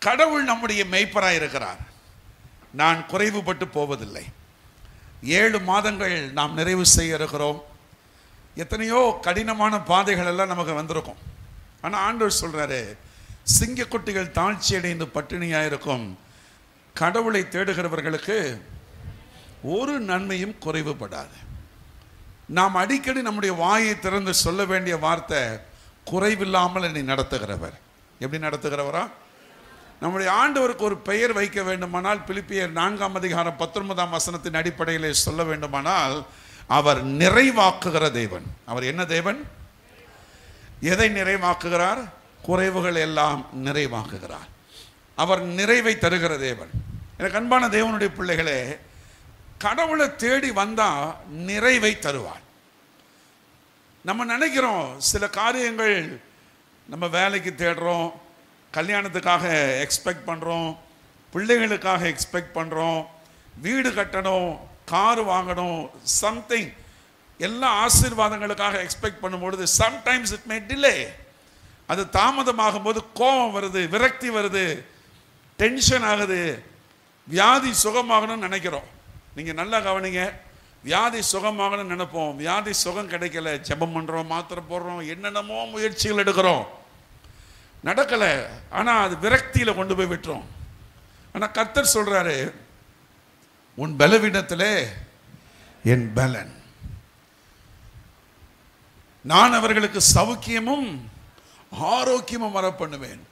கடவுள் நம்முடைய மேய்ப்பராய் இருக்கிறார். நான் குறைவுபட்டு போவதில்லை. 7 மாதங்கள் நாம் நிறைவு செய்ய இருக்கிறோம். எத்தனையோ கடினமான பாதைகள் எல்லாம் நமக்கு வந்திருக்கும். ஆனால் ஆண்டவர் சொல்றாரு, சிங்கக்குட்டிகள் தாழ்ச்சி அடைந்து பட்டினியாக இருக்கும். கடவுளை தேடுகிறவர்களுக்கு ஒரு நன்மையும் குறைவுபடாது. நாம் அடிக்கடி நம்முடைய வாயை திறந்து சொல்ல வேண்டிய வார்த்தை, குறைவில்லாமல் என்னை நடத்துகிறவர். எப்படி நடத்துகிறவரா? நம்முடைய ஆண்டவருக்கு ஒரு பெயர் வைக்க வேண்டுமானால் பிலிப்பியர் 4ஆம் அதிகாரம் 19ஆம் வசனத்தின் அடிப்படையிலே சொல்ல வேண்டுமானால், அவர் நிறைவாக்குகிற தேவன். அவர் என்ன தேவன்? எதை நிறைவாக்குகிறார்? குறைவுகள் எல்லாம் நிறைவாக்குகிறார். அவர் நிறைவை தருகிற தேவன். எனக்கு அன்பான தேவனுடைய பிள்ளைகளே, கடவுளை தேடி வந்தா நிறைவை தருவார். நம்ம நினைக்கிறோம் சில காரியங்கள், நம்ம வேலைக்கு தேடுறோம், கல்யாணத்துக்காக எக்ஸ்பெக்ட் பண்ணுறோம், பிள்ளைகளுக்காக எக்ஸ்பெக்ட் பண்ணுறோம், வீடு கட்டணும், கார் வாங்கணும், சம்திங் எல்லா ஆசீர்வாதங்களுக்காக எக்ஸ்பெக்ட் பண்ணும்பொழுது சம்டைம்ஸ் இட் மே டிலே. அது தாமதமாகும் போது கோபம் வருது, விரக்தி வருது, டென்ஷன் ஆகுது, வியாதி சுகமாகணும்னு நினைக்கிறோம். நீங்கள் நல்லா கவனிங்க, வியாதி சுகமாகணும்னு நினைப்போம், வியாதி சுகம் கிடைக்கல, ஜெபம் பண்ணுறோம், மாத்திரை போடுறோம், என்னென்னமோ முயற்சிகள் எடுக்கிறோம், நடக்கலை. ஆனால் அது விரக்தியில் கொண்டு போய் விட்டுறோம். ஆனால் கர்த்தர் சொல்கிறாரு, உன் பலவீனத்திலே என் பலன், நான் அவர்களுக்கு சௌக்கியமும் ஆரோக்கியமும் வர பண்ணுவேன்.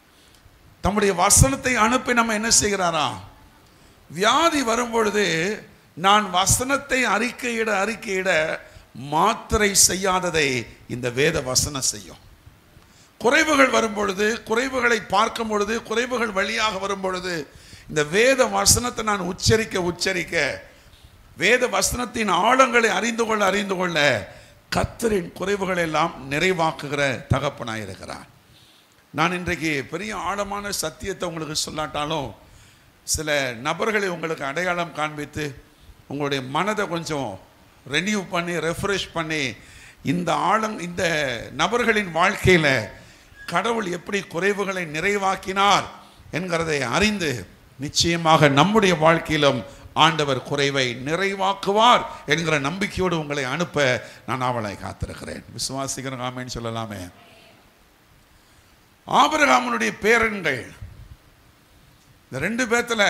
தம்முடைய வசனத்தை அனுப்பி நம்ம என்ன செய்கிறாரா? வியாதி வரும்பொழுது நான் வசனத்தை அறிக்கையிட மாத்திரை செய்யாததை இந்த வேத வசனம் செய்யும். குறைவுகள் வரும்பொழுது, குறைவுகளை பார்க்கும் பொழுது, குறைவுகள் வழியாக வரும் பொழுது இந்த வேத வசனத்தை நான் உச்சரிக்க வேத வசனத்தின் ஆழங்களை அறிந்து கொள்ள கர்த்தரின் குறைவுகளை எல்லாம் நிறைவாக்குகிற தகப்பனாய் இருக்கிறார். நான் இன்றைக்கு பெரிய ஆழமான சத்தியத்தை உங்களுக்கு சொல்லாட்டாலும் சில நபர்களை உங்களுக்கு அடையாளம் காண்பித்து உங்களுடைய மனதை கொஞ்சம் ரெனியூ பண்ணி ரெஃப்ரெஷ் பண்ணி இந்த நபர்களின் வாழ்க்கையில் கடவுள் எப்படி குறைவுகளை நிறைவாக்கினார் என்கிறதை அறிந்து நிச்சயமாக நம்முடைய வாழ்க்கையிலும் ஆண்டவர் குறைவை நிறைவாக்குவார் என்கிற நம்பிக்கையோடு உங்களை அனுப்ப நான் ஆவலை காத்திருக்கிறேன். விசுவாசிக்கிறேன், ஆமென் சொல்லலாமே. ஆபிரகாமுடைய பேரன்கள் இந்த 2 பேர்த்துல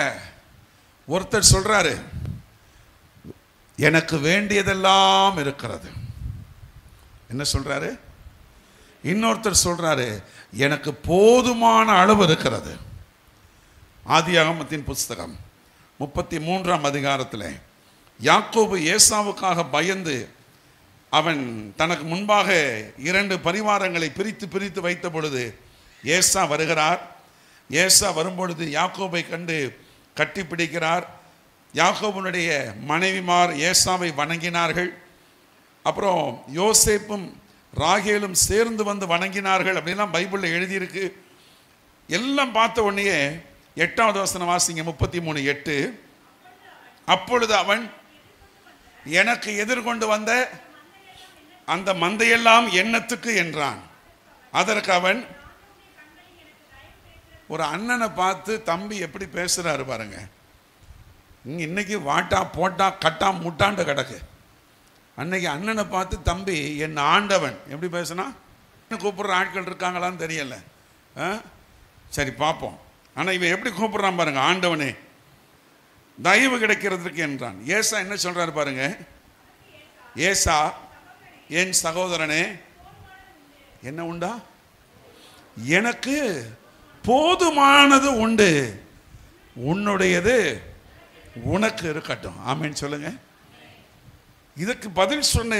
ஒருத்தர் சொல்றாரு, எனக்கு வேண்டியதெல்லாம் இருக்கிறது. என்ன சொல்றாரு? இன்னொருத்தர் சொல்றாரு, எனக்கு போதுமான அளவு இருக்கிறது. ஆதியாகமத்தின் புஸ்தகம் 33ஆம் அதிகாரத்தில் யாக்கோபு ஏசாவுக்காக பயந்து அவன் தனக்கு முன்பாக 2 பரிவாரங்களை பிரித்து வைத்த பொழுது ஏசா வருகிறார். ஏசா வரும்பொழுது யாக்கோபை கண்டு கட்டி பிடிக்கிறார். யாக்கோபுனுடைய மனைவிமார் ஏசாவை வணங்கினார்கள். அப்புறம் யோசேப்பும் ராகேலும் சேர்ந்து வந்து வணங்கினார்கள் அப்படின்லாம் பைபிளில் எழுதியிருக்கு. எல்லாம் பார்த்த உடனே 8வது வசனம் வாசிங்க, 33:8. அப்பொழுது அவன், எனக்கு எதிர்கொண்டு வந்த அந்த மந்தையெல்லாம் என்னத்துக்கு என்றான். அதற்கு அவன், ஒரு அண்ணனை பார்த்து தம்பி எப்படி பேசுறாரு பாருங்க. இன்னைக்கு வாட்டா போட்டா கட்டா முட்டாண்டு கிடக்கு. அன்னைக்கு அண்ணனை பார்த்து தம்பி என் ஆண்டவன் எப்படி பேசுனா? கூப்பிடுற ஆட்கள் இருக்காங்களான்னு தெரியல, சரி பார்ப்போம். ஆனால் இவன் எப்படி கூப்பிடுறான் பாருங்க, ஆண்டவனே தயவு கிடைக்கிறதுக்கு என்றான். ஏசா என்ன சொல்றாரு பாருங்க, ஏசா என் சகோதரனே என்ன உண்டா? எனக்கு போதுமானது உண்டு, உன்னுடையது உனக்கு இருக்கட்டும். ஆமென் சொல்லுங்க. இதுக்கு பதில் சொன்ன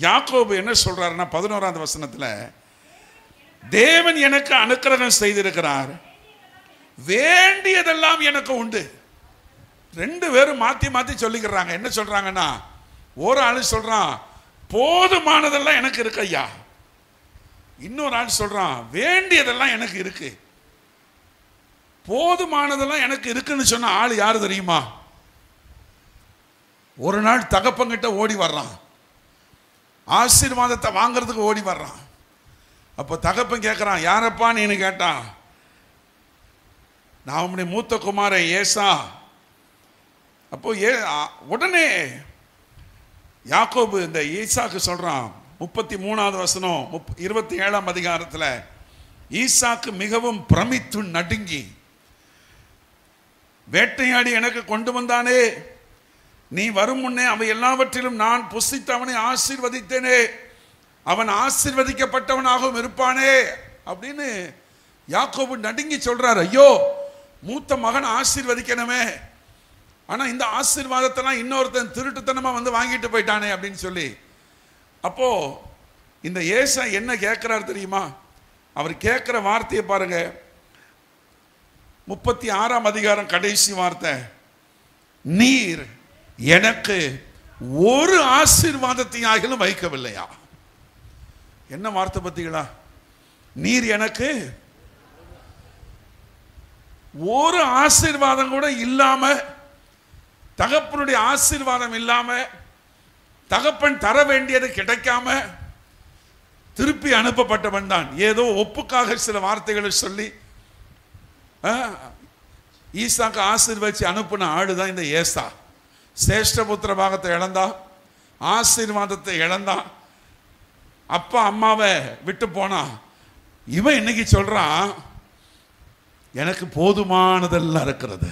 யாக்கோபு என்ன சொல்றாருன்னா 11வது வசனத்துல, தேவன் எனக்கு அனுக்கிரகம் செய்திருக்கிறார், வேண்டியதெல்லாம் எனக்கு உண்டு. 2 பேரும் மாத்தி சொல்லிக்கிறாங்க. என்ன சொல்றாங்கன்னா, ஒரு ஆள் சொல்றான் போதுமானதெல்லாம் எனக்கு இருக்கு ஐயா, இன்னொரு ஆள் சொல்றான் வேண்டியதெல்லாம் எனக்கு இருக்கு. போதுமானதெல்லாம் எனக்கு இருக்குன்னு சொன்ன ஆள் யாரு தெரியுமா? ஒரு நாள் தகப்பங்கிட்ட ஓடி வர்றான், ஆசீர்வாதத்தை வாங்கிறதுக்கு ஓடி வர்றான். அப்போ தகப்பன் கேட்குறான், யாரப்பா நீன்னு கேட்டான். நாமுடைய மூத்த குமாரன் ஏசா. அப்போ உடனே யாக்கோபு இந்த ஈசாக்கு சொல்றான். 33வது வசனம் 27ஆம் அதிகாரத்தில் ஈசாக்கு மிகவும் பிரமித்து நடுங்கி, வேட்டையாடி எனக்கு கொண்டு வந்தானே, நீ வரும் முன்னே அவை எல்லாவற்றிலும் நான் புசித்து அவனை ஆசீர்வதித்தேனே, அவன் ஆசீர்வதிக்கப்பட்டவனாகவும் இருப்பானே அப்படின்னு யாக்கோபு நடுங்கி சொல்றார். ஐயோ, மூத்த மகன் ஆசீர்வதிக்கணுமே, ஆனா இந்த ஆசீர்வாதத்தெல்லாம் இன்னொருத்தன் திருட்டுத்தனமா வந்து வாங்கிட்டு போயிட்டானே அப்படின்னு சொல்லி. அப்போ இந்த ஏசா என்ன கேட்கிறார் தெரியுமா? அவர் கேட்கிற வார்த்தையை பாருங்க. 36ஆம் அதிகாரம் கடைசி வார்த்தை, நீர் எனக்கு ஒரு ஆசீர்வாதத்தையாகிலும் வைக்கவில்லையா. என்ன வார்த்தை பத்தீங்களா? நீர் எனக்கு ஒரு ஆசீர்வாதம் கூட இல்லாம, தகப்பனுடைய ஆசீர்வாதம் இல்லாம, தகப்பன் தர வேண்டியது கிடைக்காம திருப்பி அனுப்பப்பட்டவன் தான். ஏதோ ஒப்புக்காக சில வார்த்தைகளை சொல்லி ஈசாக்கு ஆசீர்வதிச்சு அனுப்பின ஆளுதான் இந்த ஏசா. சேஷ்டபுத்திர பாகத்தை இழந்தான், ஆசீர்வாதத்தை இழந்தான், அப்பா அம்மாவை விட்டு போனா. இவன் இன்னைக்கு சொல்றான், எனக்கு போதுமானதெல்லாம் இருக்கிறது.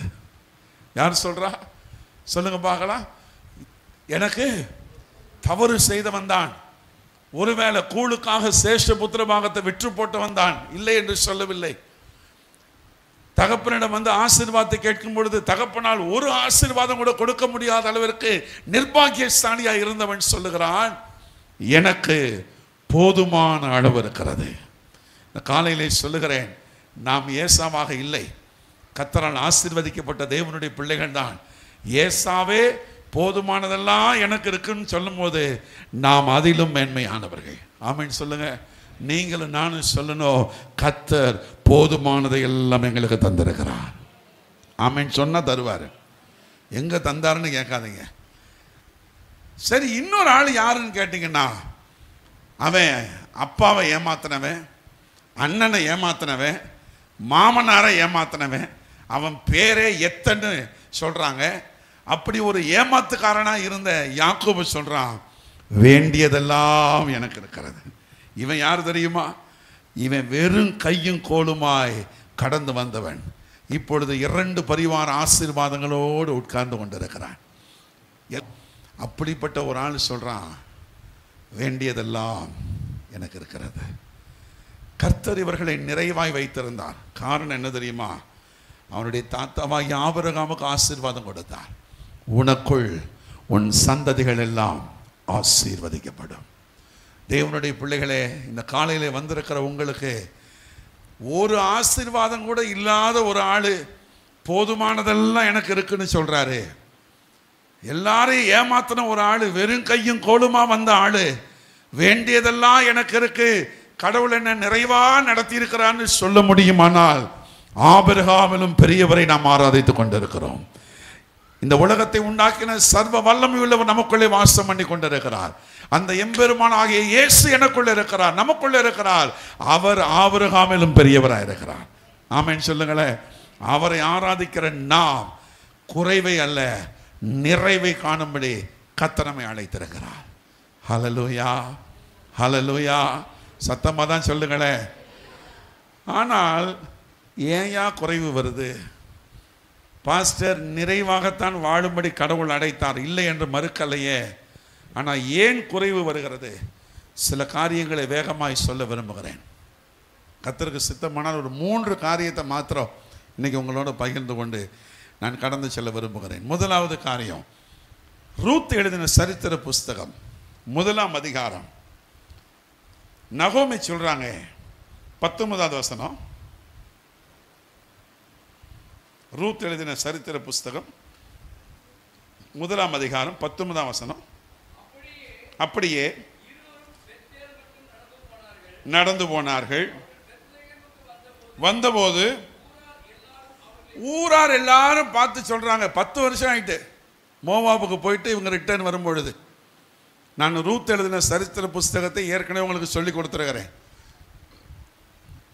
யார் சொல்றா? சொல்லுங்க பார்க்கலாம். எனக்கு தவறு செய்தவன் தான். ஒருவேளை கூழுக்காக சேஷ்ட புத்திர பாகத்தை விற்று போட்டவன் தான், இல்லை என்று சொல்லவில்லை. தகப்பனிடம் வந்து ஆசீர்வாதத்தை கேட்கும் பொழுது தகப்பனால் ஒரு ஆசீர்வாதம் கூட கொடுக்க முடியாத அளவிற்கு நிர்பாகியஸ்தானியா இருந்தவன் சொல்லுகிறான், எனக்கு போதுமான அளவு இருக்கிறது. இந்த காலையிலே சொல்லுகிறேன், நாம் ஏசாவாக இல்லை, கர்த்தரால் ஆசீர்வதிக்கப்பட்ட தேவனுடைய பிள்ளைகள் தான். ஏசாவே போதுமானதெல்லாம் எனக்கு இருக்குன்னு சொல்லும் போது நாம் அதிலும் மேன்மையானவர்கள். ஆமென் சொல்லுங்க. நீங்களும் நானும் சொல்லணும், கர்த்தர் போதுமானதை எல்லாம் எங்களுக்கு தந்திருக்கிறார். ஆமென் சொன்னா தருவாரு. எங்க தந்தாருன்னு கேட்காதீங்க. சரி, இன்னொரு ஆள் யாருன்னு கேட்டீங்கன்னா, அவன் அப்பாவை ஏமாத்தினவன், அண்ணனை ஏமாத்தினவன், மாமனாரை ஏமாத்தினவன், அவன் பேரே எத்தன்னு சொல்றாங்க. அப்படி ஒரு ஏமாத்துக்காரனா இருந்த யாக்கோபு சொல்றான், வேண்டியதெல்லாம் எனக்கு இருக்கிறது. இவன் யார் தெரியுமா? இவன் வெறும் கையும் கோலுமாய் கடந்து வந்தவன். இப்பொழுது 2 பரிவார ஆசீர்வாதங்களோடு உட்கார்ந்து கொண்டிருக்கிறான். அப்படிப்பட்ட ஒரு ஆள் சொல்றான், வேண்டியதெல்லாம் எனக்கு இருக்கிறது. கர்த்தர் இவர்களை நிறைவாய் வைத்திருந்தார். காரணம் என்ன தெரியுமா? அவனுடைய தாத்தாவாகிய ஆபிரகாமுக்கு ஆசீர்வாதம் கொடுத்தார். உனக்குள் உன் சந்ததிகள் எல்லாம் ஆசீர்வதிக்கப்படும். தேவனுடைய பிள்ளைகளே, இந்த காலையிலே வந்திருக்கிற உங்களுக்கு ஒரு ஆசீர்வாதம் கூட இல்லாத ஒரு ஆளு போதுமானதெல்லாம் எனக்கு இருக்குன்னு சொல்றாரு. எல்லாரையும் ஏமாத்தின ஒரு ஆளு, வெறும் கையும் கோலுமா வந்த ஆளு, வேண்டியதெல்லாம் எனக்கு இருக்கு, கடவுள் என்ன நிறைவா நடத்தி இருக்கிறான்னு சொல்ல முடியுமானால் ஆபிரகாமிலும் பெரியவரை நாம் ஆராதித்துக் கொண்டிருக்கிறோம். இந்த உலகத்தை உண்டாக்கின சர்வ வல்லமை உள்ளவர் நமக்குள்ளே வாசம் பண்ணி கொண்டிருக்கிறார். அந்த எம்பெருமான் ஆகிய இயேசு எனக்குள்ள இருக்கிறார், நமக்குள்ள இருக்கிறார். அவர் ஆபிரகாமிலும் பெரியவராக இருக்கிறார். ஆமென் சொல்லுங்களேன். அவரை ஆராதிக்கிற நாம் குறைவை அல்ல நிறைவை காணும்படி கர்த்தர் நம்மை அழைத்திருக்கிறார். ஹல்லேலூயா, ஹல்லேலூயா. சத்தமாக தான் சொல்லுங்களேன். ஆனால் ஏயா குறைவு வருது? பாஸ்டர், நிறைவாகத்தான் வாழும்படி கடவுள் அடைத்தார், இல்லை என்று மறுக்கலையே. ஆனால் ஏன் குறைவு வருகிறது? சில காரியங்களை வேகமாய் சொல்ல விரும்புகிறேன். கர்த்தருக்கு சித்தமானால் ஒரு 3 காரியத்தை மாத்திரம் இன்னைக்கு உங்களோட பகிர்ந்து கொண்டு நான் கடந்து செல்ல விரும்புகிறேன். முதலாவது காரியம், ரூத் எழுதின சரித்திர புஸ்தகம் 1ஆம் அதிகாரம். நகோமி சொல்றாங்க, 19வது வசனம். ரூத் எழுதின சரித்திர புஸ்தகம் 1ஆம் அதிகாரம் 19ஆம் வசனம். அப்படியே நடந்து போனார்கள். வந்தபோது ஊரார் எல்லாரும் பார்த்து சொல்றாங்க, 10 வருஷம் ஆயிட்டு மோவாபுக்கு போயிட்டு இவங்க ரிட்டர்ன் வரும்பொழுது. நான் ரூத் எழுதின சரித்திர புஸ்தகத்தை ஏற்கனவே உங்களுக்கு சொல்லி கொடுத்துருக்கிறேன்.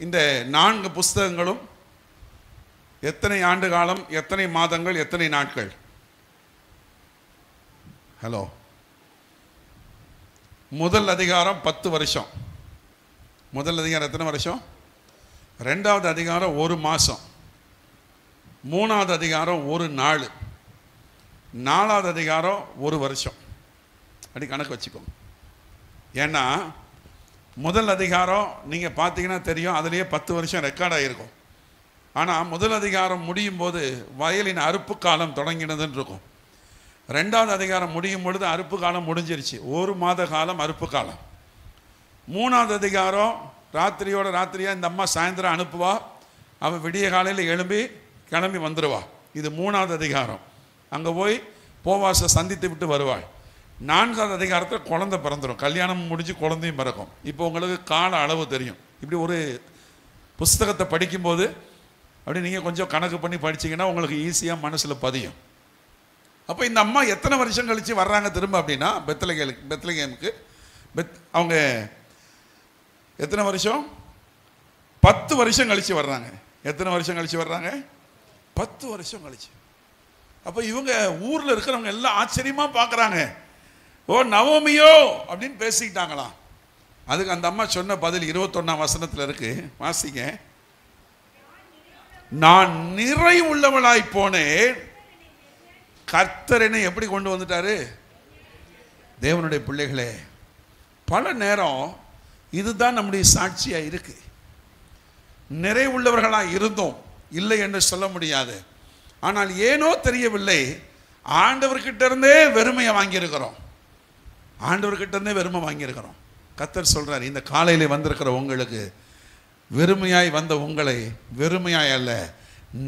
இந்த 4 புஸ்தகங்களும் எத்தனை ஆண்டு காலம், எத்தனை மாதங்கள், எத்தனை நாட்கள்? ஹலோ, முதல் அதிகாரம் 10 வருஷம். முதல் அதிகாரம் எத்தனை வருஷம்? 2வது அதிகாரம் 1 மாதம், 3வது அதிகாரம் 1 நாள், 4வது அதிகாரம் 1 வருஷம். அப்படி கணக்கு வச்சுக்கோங்க. ஏன்னா முதல் அதிகாரம் நீங்கள் பார்த்தீங்கன்னா தெரியும், அதுலேயே 10 வருஷம் ரெக்கார்ட் ஆகிருக்கும். ஆனால் முதல் அதிகாரம் முடியும் போது வயலின் அறுப்பு காலம் தொடங்கினதுன்னு இருக்கும். 2வது அதிகாரம் முடியும் பொழுது அறுப்பு காலம் முடிஞ்சிருச்சு, 1 மாத காலம் அறுப்பு காலம். 3வது அதிகாரம் ராத்திரியோட ராத்திரியாக இந்த அம்மா சாயந்தரம் அனுப்புவா, அவள் விடிய காலையில் கிளம்பி வந்துடுவா. இது 3வது அதிகாரம். அங்கே போய் போவாசை சந்தித்து விட்டு வருவாள். 4வது அதிகாரத்தில் குழந்தை பிறந்துடும், கல்யாணம் முடிஞ்சு குழந்தையும் பிறக்கும். இப்போ உங்களுக்கு கால அளவு தெரியும். இப்படி ஒரு புஸ்தகத்தை படிக்கும்போது அப்படி நீங்கள் கொஞ்சம் கணக்கு பண்ணி படிச்சிங்கன்னா உங்களுக்கு ஈஸியாக மனசில் பதியும். அப்போ இந்த அம்மா எத்தனை வருஷம் கழித்து வர்றாங்க திரும்ப அப்படின்னா பெத்லகேமுக்கு அவங்க எத்தனை வருஷம்? 10 வருஷம் கழித்து வர்றாங்க. எத்தனை வருஷம் கழித்து வர்றாங்க? 10 வருஷம் கழிச்சு. அப்போ இவங்க ஊரில் இருக்கிறவங்க எல்லாம் ஆச்சரியமாக பார்க்குறாங்க. ஓ நவோமியோ அப்படின்னு பேசிக்கிட்டாங்களாம். அதுக்கு அந்த அம்மா சொன்ன பதில் 21ஆம் வசனத்தில் இருக்கு, வாசிங்க. நான் நிறை உள்ளவளாய் போனேன், கர்த்தர் என்னை எப்படி கொண்டு வந்துட்டாரு? தேவனுடைய பிள்ளைகளே, பல நேரம் இதுதான் நம்முடைய சாட்சியா இருக்கு. நிறைவுள்ளவர்களாக இருந்தோம், இல்லை என்று சொல்ல முடியாது. ஆனால் ஏனோ தெரியவில்லை, ஆண்டவர்கிட்ட இருந்தே வெறுமையை வாங்கியிருக்கிறோம். ஆண்டவர்கிட்ட இருந்தே வெறுமை வாங்கியிருக்கிறோம். கர்த்தர் சொல்றார், இந்த காலையில் வந்திருக்கிற உங்களுக்கு, வெறுமையாய் வந்த உங்களை வெறுமையாய் அல்ல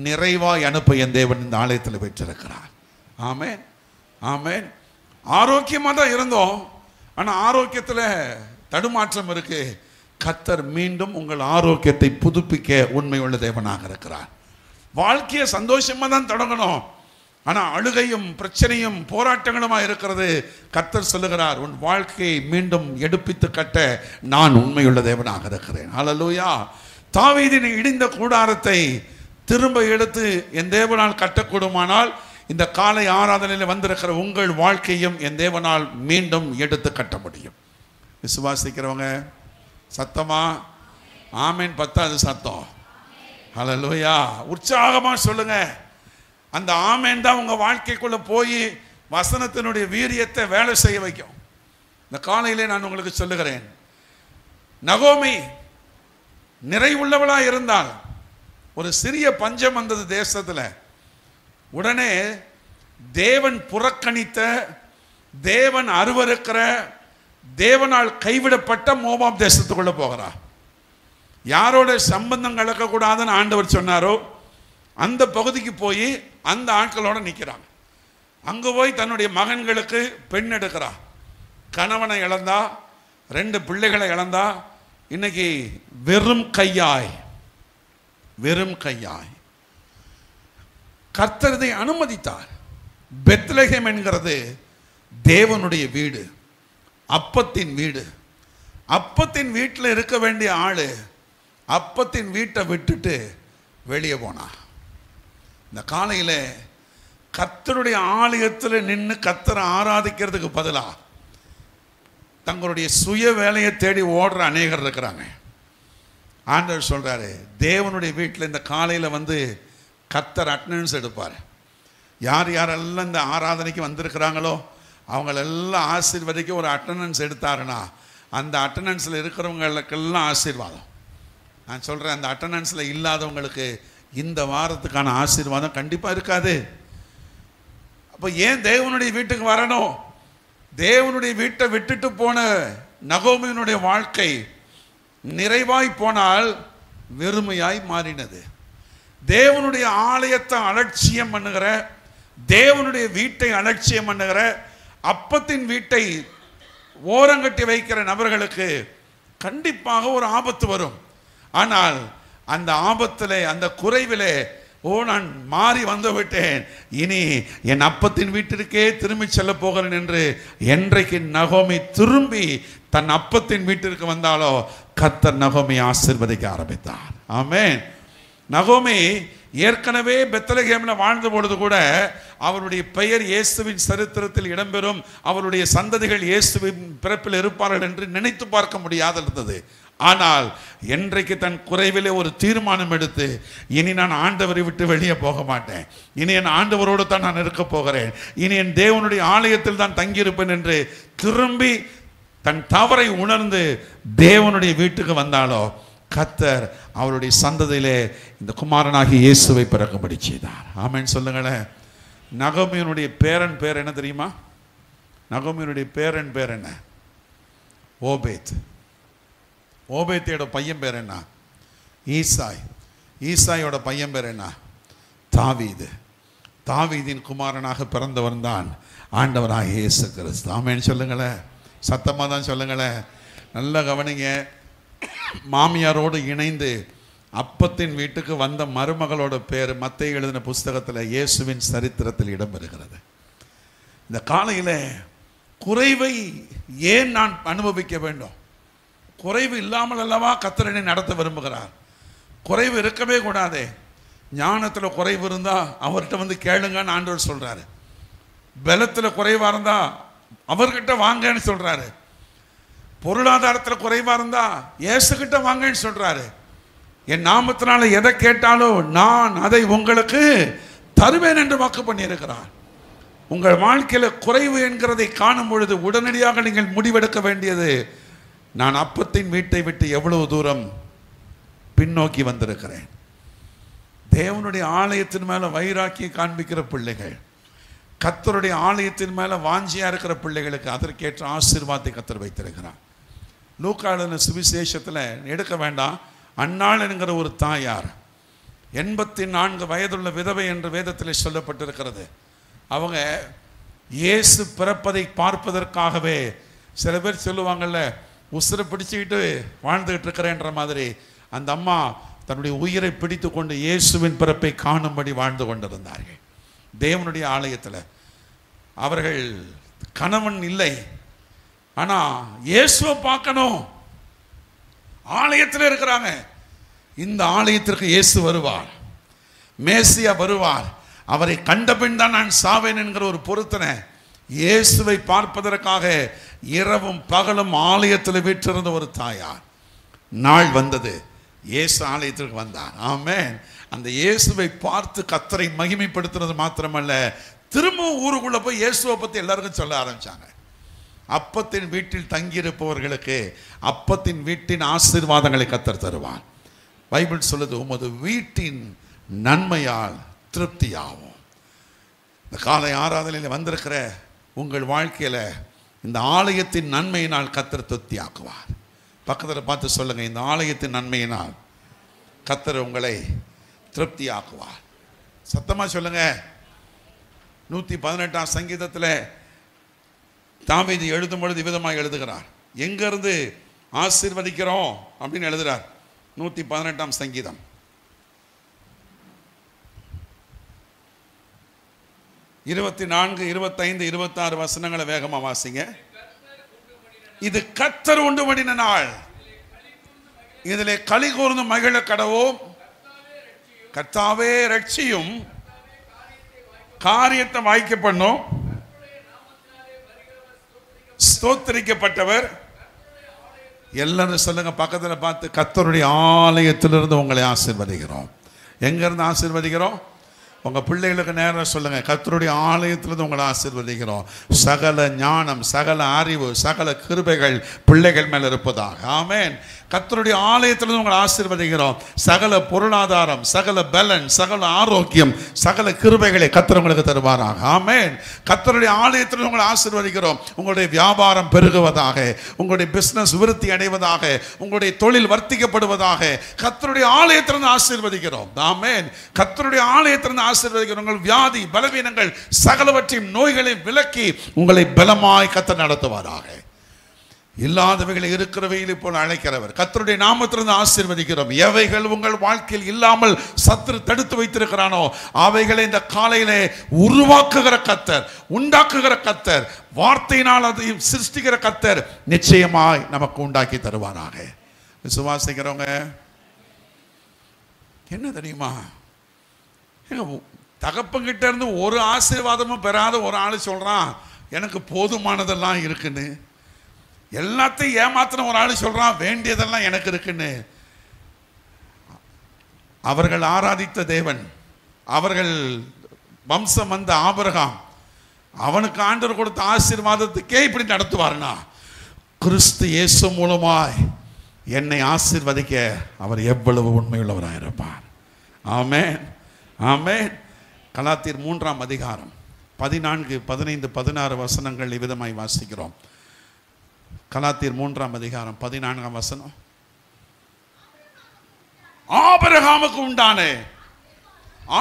நிறைவாய் அனுப்ப என் தேவன் இந்த ஆலயத்தில் பெற்றிருக்கிறார். ஆமென், ஆமென். ஆரோக்கியமாக தான் இருந்தோம், ஆனால் ஆரோக்கியத்தில் தடுமாற்றம் இருக்கு. கர்த்தர் மீண்டும் உங்கள் ஆரோக்கியத்தை புதுப்பிக்க உண்மை உள்ள தேவனாக இருக்கிறார். வாழ்க்கையை சந்தோஷமாக தான் தொடங்கணும், ஆனால் அழுகையும் பிரச்சனையும் போராட்டங்களுமா இருக்கிறது. கர்த்தர் சொல்லுகிறார், உன் வாழ்க்கையை மீண்டும் எடுப்பித்து கட்ட நான் உண்மையுள்ள தேவனாக இருக்கிறேன். ஹல்லேலூயா. தாவீதின் இடிந்த கூடாரத்தை திரும்ப எடுத்து என் தேவனால் கட்டக்கூடுமானால் இந்த காலை ஆராதனையில் வந்திருக்கிற உங்கள் வாழ்க்கையும் என் தேவனால் மீண்டும் எடுத்து கட்ட முடியும். விசுவாசிக்கிறவங்க சத்தமா ஆமேன். 10வது சத்தம் ஹல்லேலூயா. உற்சாகமா சொல்லுங்க. அந்த ஆமேன் தான் உங்க வாழ்க்கைக்குள்ள போய் வசனத்தினுடைய வீரியத்தை வேலை செய்ய வைக்கும். இந்த காலையிலே நான் உங்களுக்கு சொல்லுகிறேன், நகோமி நிறைவுள்ளவளா இருந்தால் ஒரு சிறிய பஞ்சம் வந்தது தேசத்துல. உடனே தேவன் புறக்கணித்த, தேவன் அருவருக்கிற, தேவனால் கைவிடப்பட்ட மோவாப் தேசத்துக்குள்ள போகிறார். யாரோட சம்பந்தம் கலக்கக்கூடாதுன்னு ஆண்டவர் சொன்னாரோ அந்த பகுதிக்கு போய் அந்த ஆட்களோட நிற்கிறாங்க. அங்கே போய் தன்னுடைய மகன்களுக்கு பெண் எடுக்கிறா. கணவனை இழந்தா, 2 பிள்ளைகளை இழந்தா. இன்னைக்கு வெறும் கையாய் கர்த்தர் இதை அனுமதித்தார். பெத்லகேம் என்கிறது தேவனுடைய வீடு, அப்பத்தின் வீடு. அப்பத்தின் வீட்டில் இருக்க வேண்டிய ஆளு அப்பத்தின் வீட்டை விட்டுட்டு வெளியே போனா. இந்த காலையில் கர்த்தருடைய ஆலயத்தில் நின்று கர்த்தரை ஆராதிக்கிறதுக்கு பதிலாக தங்களுடைய சுய வேலையை தேடி ஓடுற அநேகர் இருக்கிறாங்க. ஆண்டவர் சொல்றாரு, தேவனுடைய வீட்டில் இந்த காலையில் வந்து கர்த்தர் அட்டெண்டன்ஸ் எடுப்பார். யார் யாரெல்லாம் இந்த ஆராதனைக்கு வந்திருக்கிறாங்களோ அவங்களெல்லாம் ஆசீர்வதிக்க ஒரு அட்டெண்டன்ஸ் எடுத்தாருன்னா அந்த அட்டெண்டன்ஸில் இருக்கிறவங்களுக்கெல்லாம் ஆசீர்வாதம். நான் சொல்கிறேன், அந்த அட்டெண்டன்ஸில் இல்லாதவங்களுக்கு இந்த வாரத்துக்கான ஆசீர்வாதம் கண்டிப்பாக இருக்காது. அப்போ ஏன் தேவனுடைய வீட்டுக்கு வரணும்? தேவனுடைய வீட்டை விட்டுட்டு போன நகோமியினுடைய வாழ்க்கை நிறைவாய் போனால் வெறுமையாய் மாறினது. தேவனுடைய ஆலயத்தை அலட்சியம் பண்ணுகிற, தேவனுடைய வீட்டை அலட்சியம் பண்ணுகிற, அப்பத்தின் வீட்டை ஓரங்கட்டி வைக்கிற நபர்களுக்கு கண்டிப்பாக ஒரு ஆபத்து வரும். ஆனால் அந்த ஆபத்திலே, அந்த குறைவிலே, ஓ நான் மாறி வந்து விட்டேன், இனி என் அப்பத்தின் வீட்டிற்கே திரும்பி செல்ல போகிறேன் என்று என்றைக்கு நகோமி திரும்பி தன் அப்பத்தின் வீட்டிற்கு வந்தாலோ கர்த்தர் நகோமி ஆசீர்வதிக்க ஆரம்பித்தார். ஆமென். நகோமி ஏற்கனவே பெத்லகேம்ல வாழ்ந்த பொழுது கூட அவருடைய பெயர் இயேசுவின் சரித்திரத்தில் இடம்பெறும், அவருடைய சந்ததிகள் இயேசுவின் பிறப்பில் இருப்பார்கள் என்று நினைத்து பார்க்க முடியாது இருந்தது. ஆனால் என்றைக்கு தன் குறைவிலே ஒரு தீர்மானம் எடுத்து, இனி நான் ஆண்டவரை விட்டு வெளியே போக மாட்டேன், இனி என் ஆண்டவரோடு தான் நான் இருக்க போகிறேன், இனி என் தேவனுடைய ஆலயத்தில் தான் தங்கியிருப்பேன் என்று திரும்பி தன் தவறை உணர்ந்து தேவனுடைய வீட்டுக்கு வந்தாலோ, கர்த்தர் அவருடைய சந்ததியிலே இந்த குமாரனாகி இயேசுவை பிறக்கும்படி செய்தார். ஆமென் சொல்லுங்களேன். நகோமியினுடைய பேரன் பேர் என்ன தெரியுமா? நகோமியினுடைய பேரன் பேர் என்ன? ஓபேத். ஓபேத்தியோட பையன் பேர் என்ன? ஈசாய். ஈசாயோட பையன் பேர் என்ன? தாவீது. தாவீதின் குமாரனாக பிறந்தவன் தான் ஆண்டவராக இயேசு கிறிஸ்து. ஆமென் சொல்லுங்களேன். சத்தமாக தான் சொல்லுங்களேன். நல்ல கவனிங்க. மாமியாரோடு இணைந்து அப்பத்தின் வீட்டுக்கு வந்த மருமகளோட பேர் மத்தேயு எழுதின புஸ்தகத்தில் இயேசுவின் சரித்திரத்தில் இடம்பெறுகிறது. இந்த காலையில் குறைவை ஏன் நான் அனுபவிக்க வேண்டும்? குறைவு இல்லாமல் அல்லவா கர்த்தர் நடத்த விரும்புகிறார். குறைவு இருக்கவே கூடாது. ஞானத்தில் குறைவு இருந்தால் அவர்கிட்ட வந்து கேளுங்கன்னு ஆண்டவர் சொல்கிறாரு. பலத்தில் குறைவாக இருந்தால் அவர்கிட்ட வாங்கன்னு சொல்கிறாரு. பொருளாதாரத்தில் குறைவாக இருந்தால் இயேசுகிட்ட வாங்கன்னு சொல்கிறாரு. என் நாமத்தினால எதை கேட்டாலும் நான் அதை உங்களுக்கு தருவேன் என்று வாக்கு பண்ணியிருக்கிறார். உங்கள் வாழ்க்கையில் குறைவு என்கிறதை காணும் பொழுது உடனடியாக நீங்கள் முடிவெடுக்க வேண்டியது, நான் அப்பத்தின் வீட்டை விட்டு எவ்வளவு தூரம் பின்னோக்கி வந்திருக்கிறேன். தேவனுடைய ஆலயத்தின் மேலே வைராக்கியம் காண்பிக்கிற பிள்ளைகள், கர்த்தருடைய ஆலயத்தின் மேலே வாஞ்சியாக இருக்கிற பிள்ளைகளுக்கு அதற்கேற்ற ஆசீர்வாதத்தை கர்த்தர் வைத்திருக்கிறார். லூக்கா எழுதின சுவிசேஷத்தில் எடுக்க வேண்டாம், அன்னாள் என்கிற ஒரு தாயார் 84 வயதுள்ள விதவை என்று வேதத்தில் சொல்லப்பட்டிருக்கிறது. அவங்க இயேசு பிறப்பதை பார்ப்பதற்காகவே, சில பேர் சொல்லுவாங்கள்ல, உசுரை பிடிச்சிக்கிட்டு வாழ்ந்துகிட்டு இருக்கிறேன்ற மாதிரி, அந்த அம்மா தன்னுடைய உயிரை பிடித்து கொண்டு இயேசுவின் பிறப்பை காணும்படி வாழ்ந்து கொண்டிருந்தார்கள். தேவனுடைய ஆலயத்தில் அவர்கள் கணவன் இல்லை, ஆனால் இயேசுவை பார்க்கணும், ஆலயத்தில் இருக்கிறாங்க. இந்த ஆலயத்திற்கு இயேசு வருவார், மேசியா வருவார், அவரை கண்டபின் தான் நான் சாவேன் என்கிற ஒரு பொருத்தனை. இயேசுவை பார்ப்பதற்காக இரவும் பகலும் ஆலயத்தில் வீற்றிருந்த ஒரு தாயார். நாள் வந்தது, இயேசு ஆலயத்திற்கு வந்தார். ஆமென். அந்த இயேசுவை பார்த்து கர்த்தரை மகிமைப்படுத்துறது மாத்திரமல்ல, திரும்பவும் ஊருக்குள்ள போய் இயேசுவை பற்றி எல்லாருக்கும் சொல்ல ஆரம்பிச்சாங்க. அப்பத்தின் வீட்டில் தங்கியிருப்பவர்களுக்கு அப்பத்தின் வீட்டின் ஆசீர்வாதங்களை கர்த்தர் தருவார். பைபிள் சொல்லுது, உமது வீட்டின் நன்மையால் திருப்தியாகும். இந்த காலை ஆராதனையில் வந்திருக்கிற உங்கள் வாழ்க்கையில் இந்த ஆலயத்தின் நன்மையினால் கர்த்தர் திருப்தியாக்குவார். பக்கத்தில் பார்த்து சொல்லுங்க, இந்த ஆலயத்தின் நன்மையினால் கர்த்தர் உங்களை திருப்தியாக்குவார். சத்தமாக சொல்லுங்க. 118ஆம் சங்கீதத்தில் தாவீது எழுதும் பொழுது விதமாக எழுதுகிறார். எங்கிருந்து ஆசீர்வதிக்கிறோம் அப்படின்னு எழுதுகிறார். 118ஆம் சங்கீதம் 24, 25, 26 வசனங்களை வேகமாக வாசிங்க. இது கர்த்தர் உண்டு பண்ணின நாள், இதிலே களி கூர்ந்து மகிழ கடவோம். கர்த்தாவே ரட்சியும், காரியத்தை வாய்க்க பண்ணும், ஸ்தோத்திரிக்கப்பட்டவர். எல்லாரும் சொல்லுங்க, பக்கத்தில் பார்த்து, கர்த்தருடைய ஆலயத்திலிருந்து உங்களை ஆசீர்வதிக்கிறோம். எங்கிருந்து ஆசீர்வதிக்கிறோம்? உங்கள் பிள்ளைகளுக்கு நேரம் சொல்லுங்கள், கர்த்தருடைய ஆலயத்திலிருந்து உங்களை ஆசீர்வதிக்கிறோம். சகல ஞானம், சகல அறிவு, சகல கிருபைகள் பிள்ளைகள் மேல் இருப்பதாக. ஆமென். கர்த்தருடைய ஆலயத்திலிருந்து உங்களை ஆசீர்வதிக்கிறோம். சகல பொருளாதாரம், சகல பலன், சகல ஆரோக்கியம், சகல கிருபைகளை கர்த்தர் உங்களுக்கு தருவாராக. ஆமென். கர்த்தருடைய ஆலயத்திலிருந்து உங்களை ஆசீர்வதிக்கிறோம். உங்களுடைய வியாபாரம் பெருகுவதாக, உங்களுடைய பிசினஸ் விருத்தி அடைவதாக, உங்களுடைய தொழில் வர்த்திக்கப்படுவதாக கர்த்தருடைய ஆலயத்திலிருந்து ஆசீர்வதிக்கிறோம். ஆமென். கர்த்தருடைய ஆலயத்திலிருந்து ஆசீர்வதிக்கிறோம். உங்கள் வியாதி பலவீனங்கள் சகலவற்றையும் நோய்களை விலக்கி உங்களை பலமாய் கர்த்தர் நடத்துவாராக. இல்லாதவைகளை இருக்கிறவைகளை போல அழைக்கிறவர். கர்த்தருடைய நாமத்திலிருந்து ஆசீர்வதிக்கிறோம். எவைகள் உங்கள் வாழ்க்கையில் இல்லாமல் சத்துரு தடுத்து வைத்திருக்கிறானோ அவைகளை இந்த காலையிலே உருவாக்குகிற கர்த்தர், உண்டாக்குகிற கர்த்தர், வார்த்தையினால் அதையும் சிருஷ்டிக்கிற கர்த்தர் நிச்சயமாய் நமக்கு உண்டாக்கி தருவாராக. விசுவாசிக்கிறவங்க என்ன தெரியுமா, தகப்பங்கிட்ட இருந்து ஒரு ஆசீர்வாதமும் பெறாத ஒரு ஆள் சொல்கிறான் எனக்கு போதுமானதெல்லாம் இருக்குன்னு. எல்லாத்தையும் ஏமாத்தின ஒரு ஆள் சொல்கிறான் வேண்டியதெல்லாம் எனக்கு இருக்குன்னு. அவர்கள் ஆராதித்த தேவன், அவர்கள் வம்சம் வந்த ஆபிரகாம், அவனுக்கு ஆண்டவர் கொடுத்த ஆசீர்வாதத்துக்கே இப்படி நடத்துவார்னா, கிறிஸ்து இயேசு மூலமாய் என்னை ஆசீர்வதிக்க அவர் எவ்வளவு உண்மையுள்ளவராக இருப்பார். ஆமென், ஆமென். கலாத்தியர் 3ஆம் அதிகாரம் 14, 15, 16 வசனங்கள் இவ்விதமாய் வாசிக்கிறோம். கலாத்தியர் 3ஆம் அதிகாரம் 14ஆம் வசனம். ஆபிரகாமுக்கு உண்டான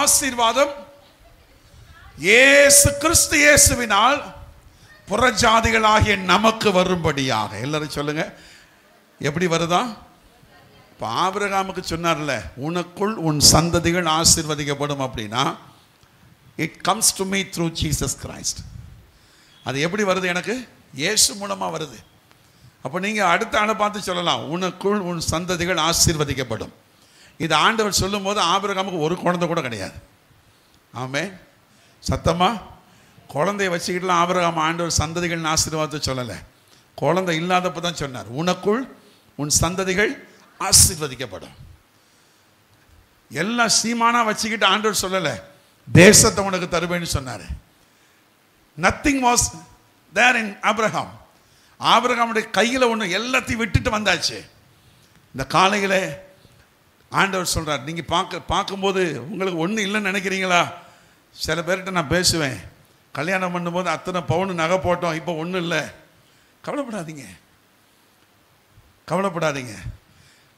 ஆசீர்வாதம் இயேசு கிறிஸ்து இயேசுவினால் புறஜாதிகளாகிய நமக்கு வரும்படியாக. எல்லாரும் சொல்லுங்க, எப்படி வருதா? இப்போ ஆபிரகாமுக்கு சொன்னார்ல, உனக்குள் உன் சந்ததிகள் ஆசீர்வதிக்கப்படும் அப்படின்னா, it comes to me through Jesus Christ. அது எப்படி வருது? எனக்கு இயேசு மூலமாக வருது. அப்போ நீங்கள் அடுத்த ஆளை பார்த்து சொல்லலாம், உனக்குள் உன் சந்ததிகள் ஆசீர்வதிக்கப்படும். இது ஆண்டவர் சொல்லும் போது ஆபிரகாமுக்கு ஒரு குழந்தை கூட கிடையாது. ஆமென். சத்தமா குழந்தைய வச்சுக்கிட்டுலாம் ஆபிரகாம் ஆண்டவர் சந்ததிகள் ஆசீர்வாதத்தை சொல்லலை. குழந்தை இல்லாதப்போ தான் சொன்னார், உனக்குள் உன் சந்ததிகள் ஆசீர்வதிக்கப்படும். எல்லாம் சீமானா வச்சுக்கிட்டு ஆண்டவர் சொல்லலை, தேசத்தை உனக்கு தருவேன்னு சொன்னார். Nothing was there in Abraham. ஆபிரகாமுடைய கையில் ஒன்று எல்லாத்தையும் விட்டுட்டு வந்தாச்சு. இந்த காலையில் ஆண்டவர் சொல்கிறார், நீங்கள் பார்க்கும்போது உங்களுக்கு ஒன்றும் இல்லைன்னு நினைக்கிறீங்களா? சில பேர்கிட்ட நான் பேசுவேன், கல்யாணம் பண்ணும்போது அத்தனை பவுன் நகை போட்டோம், இப்போ ஒன்றும் இல்லை. கவலைப்படாதீங்க, கவலைப்படாதீங்க.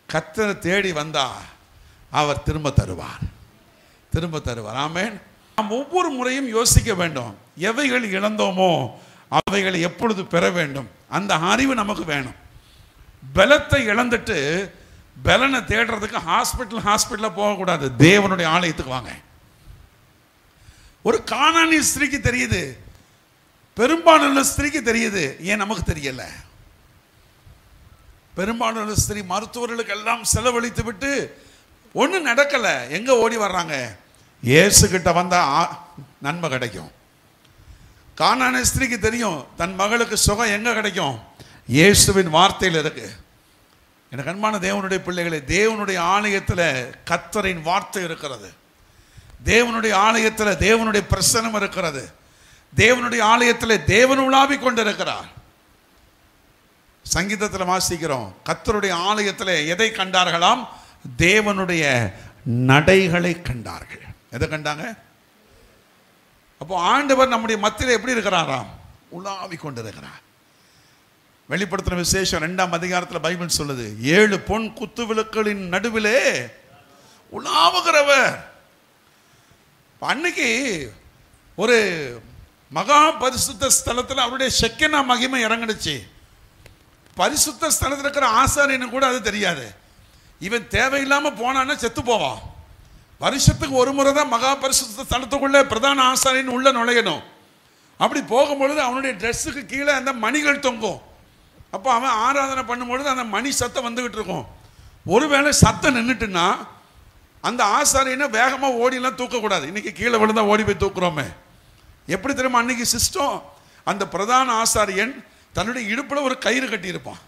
கர்த்தரை தேடி வந்தா அவர் திரும்ப தருவார், திரும்ப தருவார். ஆமென். நாம் ஒவ்வொரு முறையும் யோசிக்க வேண்டும், எவைகள் இழந்தோமோ அவைகளை எப்பொழுது பெற வேண்டும், அந்த அறிவு நமக்கு வேணும். பலத்தை இழந்துட்டு பலனை தேடுறதுக்கு ஹாஸ்பிட்டலில் போகக்கூடாது, தேவனுடைய ஆலயத்துக்கு வாங்க. ஒரு கானானி ஸ்திரீக்கு தெரியுது, பெரும்பாலான ஸ்திரீக்கு தெரியுது, ஏன் நமக்கு தெரியல? பெரும்பாலான ஸ்திரீ மருத்துவர்களுக்கு எல்லாம் செலவழித்து விட்டு ஒன்றும் நடக்கலை, எங்கே ஓடி வர்றாங்க? இயேசு கிட்ட வந்தால் நன்மை கிடைக்கும். கானானி ஸ்திரீக்கு தெரியும், தன் மகளுக்கு சுகம் எங்கே கிடைக்கும்? இயேசுவின் வார்த்தையில் இருக்கு. எனக்கு அன்பான தேவனுடைய பிள்ளைகளே, தேவனுடைய ஆலயத்தில் கர்த்தரின் வார்த்தை இருக்கிறது. தேவனுடைய ஆலயத்தில் தேவனுடைய பிரசன்னம் இருக்கிறது. தேவனுடைய ஆலயத்தில் தேவன் உலாவி கொண்டிருக்கிறார். சங்கீதத்தில் வாசிக்கிறோம், கர்த்தருடைய ஆலயத்தில் எதை கண்டார்களாம்? தேவனுடைய நடைகளை கண்டார்கள். எதை கண்டாங்க? அப்போ ஆண்டவர் நம்முடைய மத்தியில் எப்படி இருக்கிறாராம்? உலாவி கொண்டிருக்கிறார். வெளிப்படுத்தின விசேஷம் 2ஆம் அதிகாரத்தில் பைபிள் சொல்லுது, 7 பொன் குத்து விளக்குகளின் நடுவிலே உலாவுகிறவர். அன்னைக்கு ஒரு மகா பரிசுத்த ஸ்தலத்தில் அவருடைய செக்கனா மகிமை இறங்கிடுச்சு. பரிசுத்த ஸ்தலத்தில் இருக்கிற ஆசாரியனு கூட அது தெரியாது. இவன் தேவையில்லாமல் போனான்னா செத்து போவான். வருஷத்துக்கு ஒரு முறை தான் மகா பரிசுத்த ஸ்தலத்துக்குள்ளே பிரதான ஆசாரியன் உள்ள நுழையணும். அப்படி போகும்பொழுது அவனுடைய ட்ரெஸ்ஸுக்கு கீழே அந்த மணிகள் தொங்கும். அப்போ அவன் ஆராதனை பண்ணும்பொழுது அந்த மணி சத்தம் வந்துக்கிட்டு இருக்கும். ஒருவேளை சத்தம் நின்றுட்டுன்னா அந்த ஆசாரியனை வேகமாக ஓடிலாம் தூக்கக்கூடாது. இன்றைக்கி கீழே விழுந்தா ஓடி போய் தூக்குறோமே, எப்படி தெரியுமா? அன்றைக்கி சிஸ்டம், அந்த பிரதான ஆசாரியன் தன்னுடைய இடுப்பில் ஒரு கயிறு கட்டியிருப்பான்.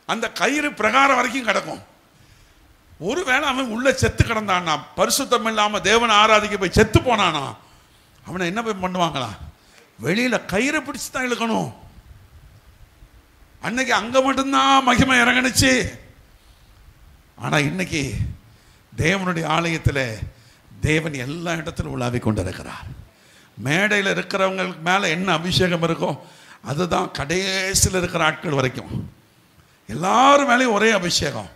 அந்த கயிறு பிரகாரம் வரைக்கும் கிடக்கும். ஒருவேளை அவன் உள்ள செத்து கிடந்தான்னா, பரிசுத்தம் இல்லாமல் தேவனை ஆராதிக்க போய் செத்து போனானா, அவனை என்ன போய் பண்ணுவாங்களா? வெளியில் கயிறை பிடிச்சி தான் இழுக்கணும். அன்னைக்கு அங்கே மட்டும்தான் மகிமை இறங்கினுச்சு. ஆனால் இன்னைக்கு தேவனுடைய ஆலயத்தில் தேவன் எல்லா இடத்திலும் உலாவி கொண்டிருக்கிறார். மேடையில் இருக்கிறவங்களுக்கு மேலே என்ன அபிஷேகம் இருக்கோ அதுதான் கடைசியில் இருக்கிற ஆட்கள் வரைக்கும் எல்லாரும் மேலேயும் ஒரே அபிஷேகம்.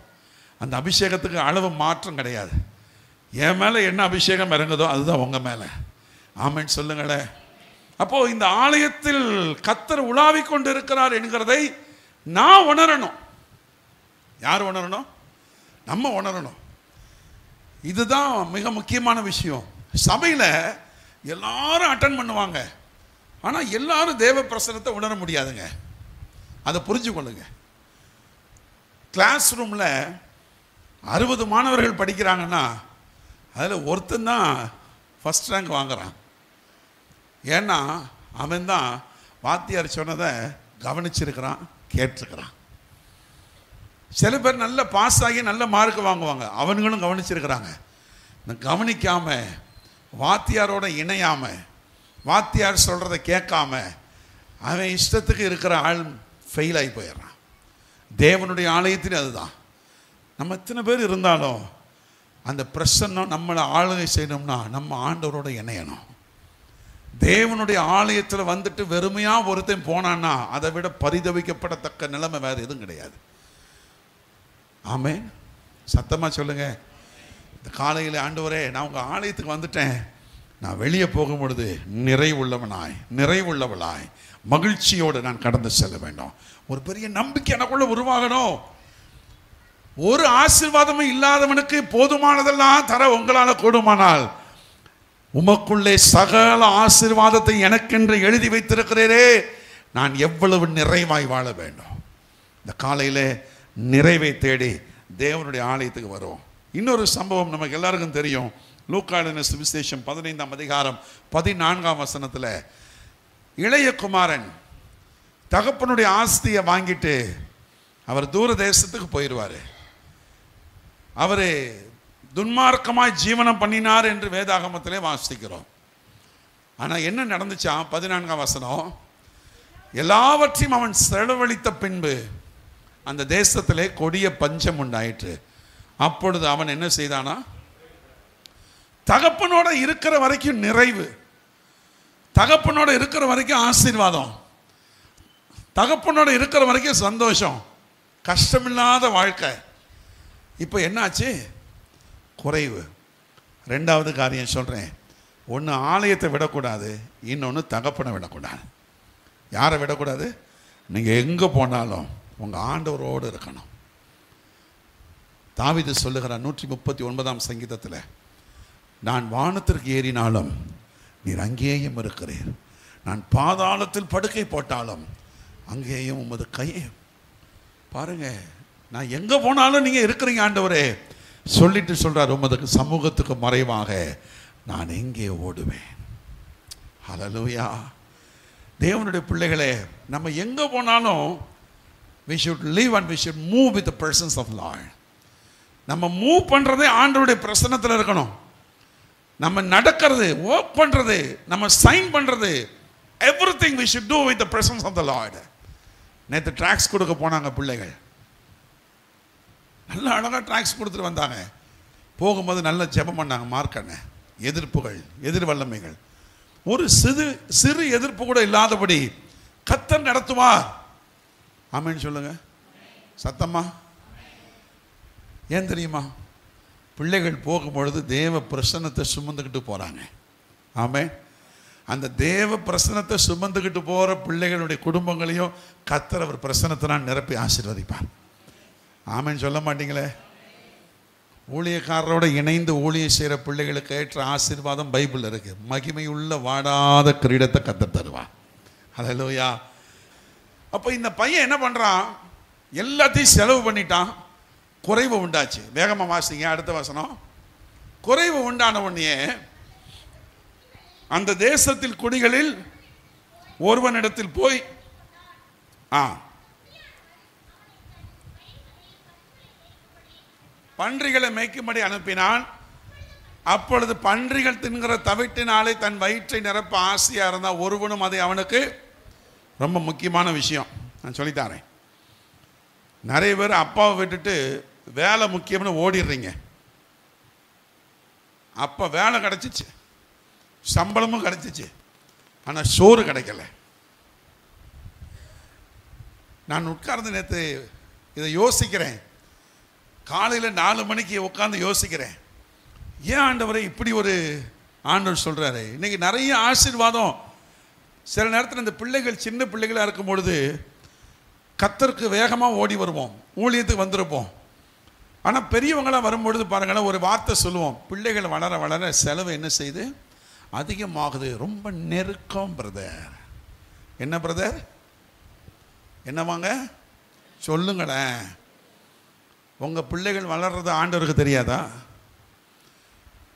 அந்த அபிஷேகத்துக்கு அளவு மாற்றம் கிடையாது. என் மேலே என்ன அபிஷேகம் இறங்குதோ அதுதான் உங்கள் மேலே. ஆமென் சொல்லுங்களே. அப்போது இந்த ஆலயத்தில் கர்த்தர் உலாவி கொண்டு இருக்கிறார் என்கிறதை நான் உணரணும். யார் உணரணும்? நம்ம உணரணும். இதுதான் மிக முக்கியமான விஷயம். சபையில் எல்லாரும் அட்டன் பண்ணுவாங்க, ஆனால் எல்லாரும் தேவ பிரசனத்தை உணர முடியாதுங்க. அதை புரிஞ்சு கொள்ளுங்க. கிளாஸ் ரூமில் 60 மாணவர்கள் படிக்கிறாங்கன்னா அதில் ஒருத்தன் தான் ஃபஸ்ட் ரேங்க் வாங்குறான். ஏன்னா அவன் தான் வாத்தியார் சொன்னதை கவனிச்சிருக்கிறான், கேட்டிருக்கிறான். சில பேர் நல்ல பாஸ் ஆகி நல்ல மார்க் வாங்குவாங்க, அவனுங்களும் கவனிச்சிருக்கிறாங்க. இந்த கவனிக்காமல் வாத்தியாரோட இணையாமல் வாத்தியார் சொல்கிறத கேட்காம அவன் இஷ்டத்துக்கு இருக்கிற ஆள் ஃபெயில் ஆகி போயிடுறான். தேவனுடைய ஆலயத்தில் அதுதான். நம்ம எத்தனை பேர் இருந்தாலும் அந்த பிரசன்னம் நம்மளை ஆளுகை செய்யணும்னா நம்ம ஆண்டவரோட இணையணும். தேவனுடைய ஆலயத்தில் வந்துட்டு வெறுமையாக ஒருத்தன் போனான்னா அதை விட பரிதவிக்கப்படத்தக்க நிலைமை வேறு எதுவும் கிடையாது. ஆமென். சத்தமாக சொல்லுங்கள். இந்த காலையில் ஆண்டவரே நான் உங்கள் ஆலயத்துக்கு வந்துட்டேன், நான் வெளியே போகும் பொழுது நிறைவுள்ளவளாய் மகிழ்ச்சியோடு நான் கடந்து செல்ல வேண்டும். ஒரு பெரிய நம்பிக்கை எனக்குள்ள உருவாகணும். ஒரு ஆசீர்வாதமும் இல்லாதவனுக்கு போதுமானதெல்லாம் தர உங்களால் கூடுமானால் உமக்குள்ளே சகல ஆசீர்வாதத்தை எனக்கென்று எழுதி வைத்திருக்கிறீரே, நான் எவ்வளவு நிறைவாய் வாழ வேண்டும். இந்த காலையில் நிறைவை தேடி தேவனுடைய ஆலயத்துக்கு வருவோம். இன்னொரு சம்பவம் நமக்கு எல்லாருக்கும் தெரியும். லூக்கா எழுதின சுவிசேஷம் 15ஆம் அதிகாரம் 14ஆம் வசனத்தில் இளைய குமாரன் தகப்பனுடைய ஆஸ்தியை வாங்கிட்டு அவர் தூர தேசத்துக்கு போயிடுவார். அவர் துன்மார்க்கமாய் ஜீவனம் பண்ணினார் என்று வேதாகமத்திலே வாசிக்கிறோம். ஆனால் என்ன நடந்துச்சா? 14ஆம் வசனம், எல்லாவற்றையும் அவன் செலவழித்த பின்பு அந்த தேசத்திலே கொடிய பஞ்சம் உண்டாயிற்று. அப்பொழுது அவன் என்ன செய்தானா? தகப்பனோட இருக்கிற வரைக்கும் நிறைவு, தகப்பனோட இருக்கிற வரைக்கும் ஆசீர்வாதம், தகப்பனோட இருக்கிற வரைக்கும் சந்தோஷம், கஷ்டமில்லாத வாழ்க்கை. இப்போ என்னாச்சு? குறைவு. ரெண்டாவது காரியம் சொல்கிறேன். ஒன்று ஆலயத்தை விடக்கூடாது, இன்னொன்று தகப்பனை விடக்கூடாது. யாரை விடக்கூடாது? நீங்கள் எங்கே போனாலும் உங்கள் ஆண்டவரோடு இருக்கணும். தாவீது சொல்லுகிறார் 139ஆம் சங்கீதத்தில், நான் வானத்திற்கு ஏறினாலும் நீர் அங்கேயும் இருக்கிறீர், நான் பாதாளத்தில் படுக்கை போட்டாலும் அங்கேயும் உமது கையை. பாருங்க, நான் எங்கே போனாலும் நீங்கள் இருக்கிறீங்க ஆண்டவரே சொல்லிட்டு சொல்கிறார், உமது சமூகத்துக்கு மறைவாக நான் எங்கே ஓடுவேன். ஹல்லேலூயா. தேவனுடைய பிள்ளைகளே, நம்ம எங்கே போனாலும் we should live and we should move with the presence of Lord. நம்ம மூவ் பண்ணுறதே ஆண்டவருடைய பிரசன்னத்தில் இருக்கணும். நம்ம நடக்கிறது, ஒர்க் பண்ணுறது, நம்ம சைன் பண்ணுறது, everything we should do with the presence of the Lord. நேற்று ட்ராக்ஸ் கொடுக்க போனாங்க பிள்ளைகள், நல்ல அழகாக ட்ராக்ஸ் கொடுத்துட்டு வந்தாங்க. போகும்போது நல்ல ஜெபம் பண்ணாங்க. மார்க்கண்ண எதிர்ப்புகள், எதிர் வல்லமைகள், ஒரு சிறு எதிர்ப்பு கூட இல்லாதபடி கர்த்தர் நடத்துவார். ஆமென் சொல்லுங்க சத்தம்மா. ஏன் தெரியுமா? பிள்ளைகள் போகும்பொழுது தேவ பிரசன்னத்தை சுமந்துக்கிட்டு போகிறாங்க. ஆமென். அந்த தேவ பிரசன்னத்தை சுமந்துக்கிட்டு போகிற பிள்ளைகளுடைய குடும்பங்களையும் கர்த்தர் அவர் பிரசன்னத்தினால் நிரப்பி ஆசீர்வதிப்பார். ஆமென் சொல்ல மாட்டீங்களே? ஊழியக்காரரோட இணைந்து ஊழியம் செய்கிற பிள்ளைகளுக்கு ஏற்ற ஆசீர்வாதம் பைபிள் இருக்கு. மகிமையுள்ள வாடாத கிரீடத்தை கர்த்தர் தருவார். ஹல்லேலூயா. அப்போ இந்த பையன் என்ன பண்ணுறான்? எல்லாத்தையும் செலவு பண்ணிட்டான். குறைவு உண்டாச்சு. வேகமாக வாசிங்க அடுத்த வசனம். குறைவு உண்டான உடனே அந்த தேசத்தில் குடிகளில் ஒருவனிடத்தில் போய் பன்றிகளை மேய்க்கும்படி அனுப்பினான். அப்பொழுது பன்றிகள் தின்கிற தவிட்டினாலே தன் வயிற்றை நிரப்ப ஆசையாக இருந்தால் ஒருவனும் அதை அவனுக்கு, ரொம்ப முக்கியமான விஷயம் நான் சொல்லித்தாரேன். நிறைய பேர் அப்பாவை விட்டுட்டு வேலை முக்கியம்னு ஓடிடுறீங்க. அப்போ வேலை கிடச்சிச்சு, சம்பளமும் கிடச்சிச்சு, ஆனால் சோறு கிடைக்கல. நான் உட்கார்ந்து நேற்று இதை யோசிக்கிறேன். காலையில் 4 மணிக்கு உட்காந்து யோசிக்கிறேன், ஏன் ஆண்டவரை இப்படி ஒரு ஆண்டவர் சொல்கிறாரு. இன்றைக்கி நிறைய ஆசீர்வாதம். சில நேரத்தில் இந்த பிள்ளைகள் சின்ன பிள்ளைகளாக இருக்கும் பொழுது கர்த்தருக்கு வேகமாக ஓடி வருவோம், ஊழியத்துக்கு வந்திருப்போம். ஆனால் பெரியவங்களாம் வரும்பொழுது பாருங்களேன், ஒரு வார்த்தை சொல்லுவோம், பிள்ளைகள் வளர வளர செலவு என்ன செய்யுது? அதிகமாகுது. ரொம்ப நெருக்கம் பிரதர். என்ன பிரதர்? என்னவாங்க சொல்லுங்களேன். உங்கள் பிள்ளைகள் வளர்றது ஆண்டவருக்கு தெரியாதா?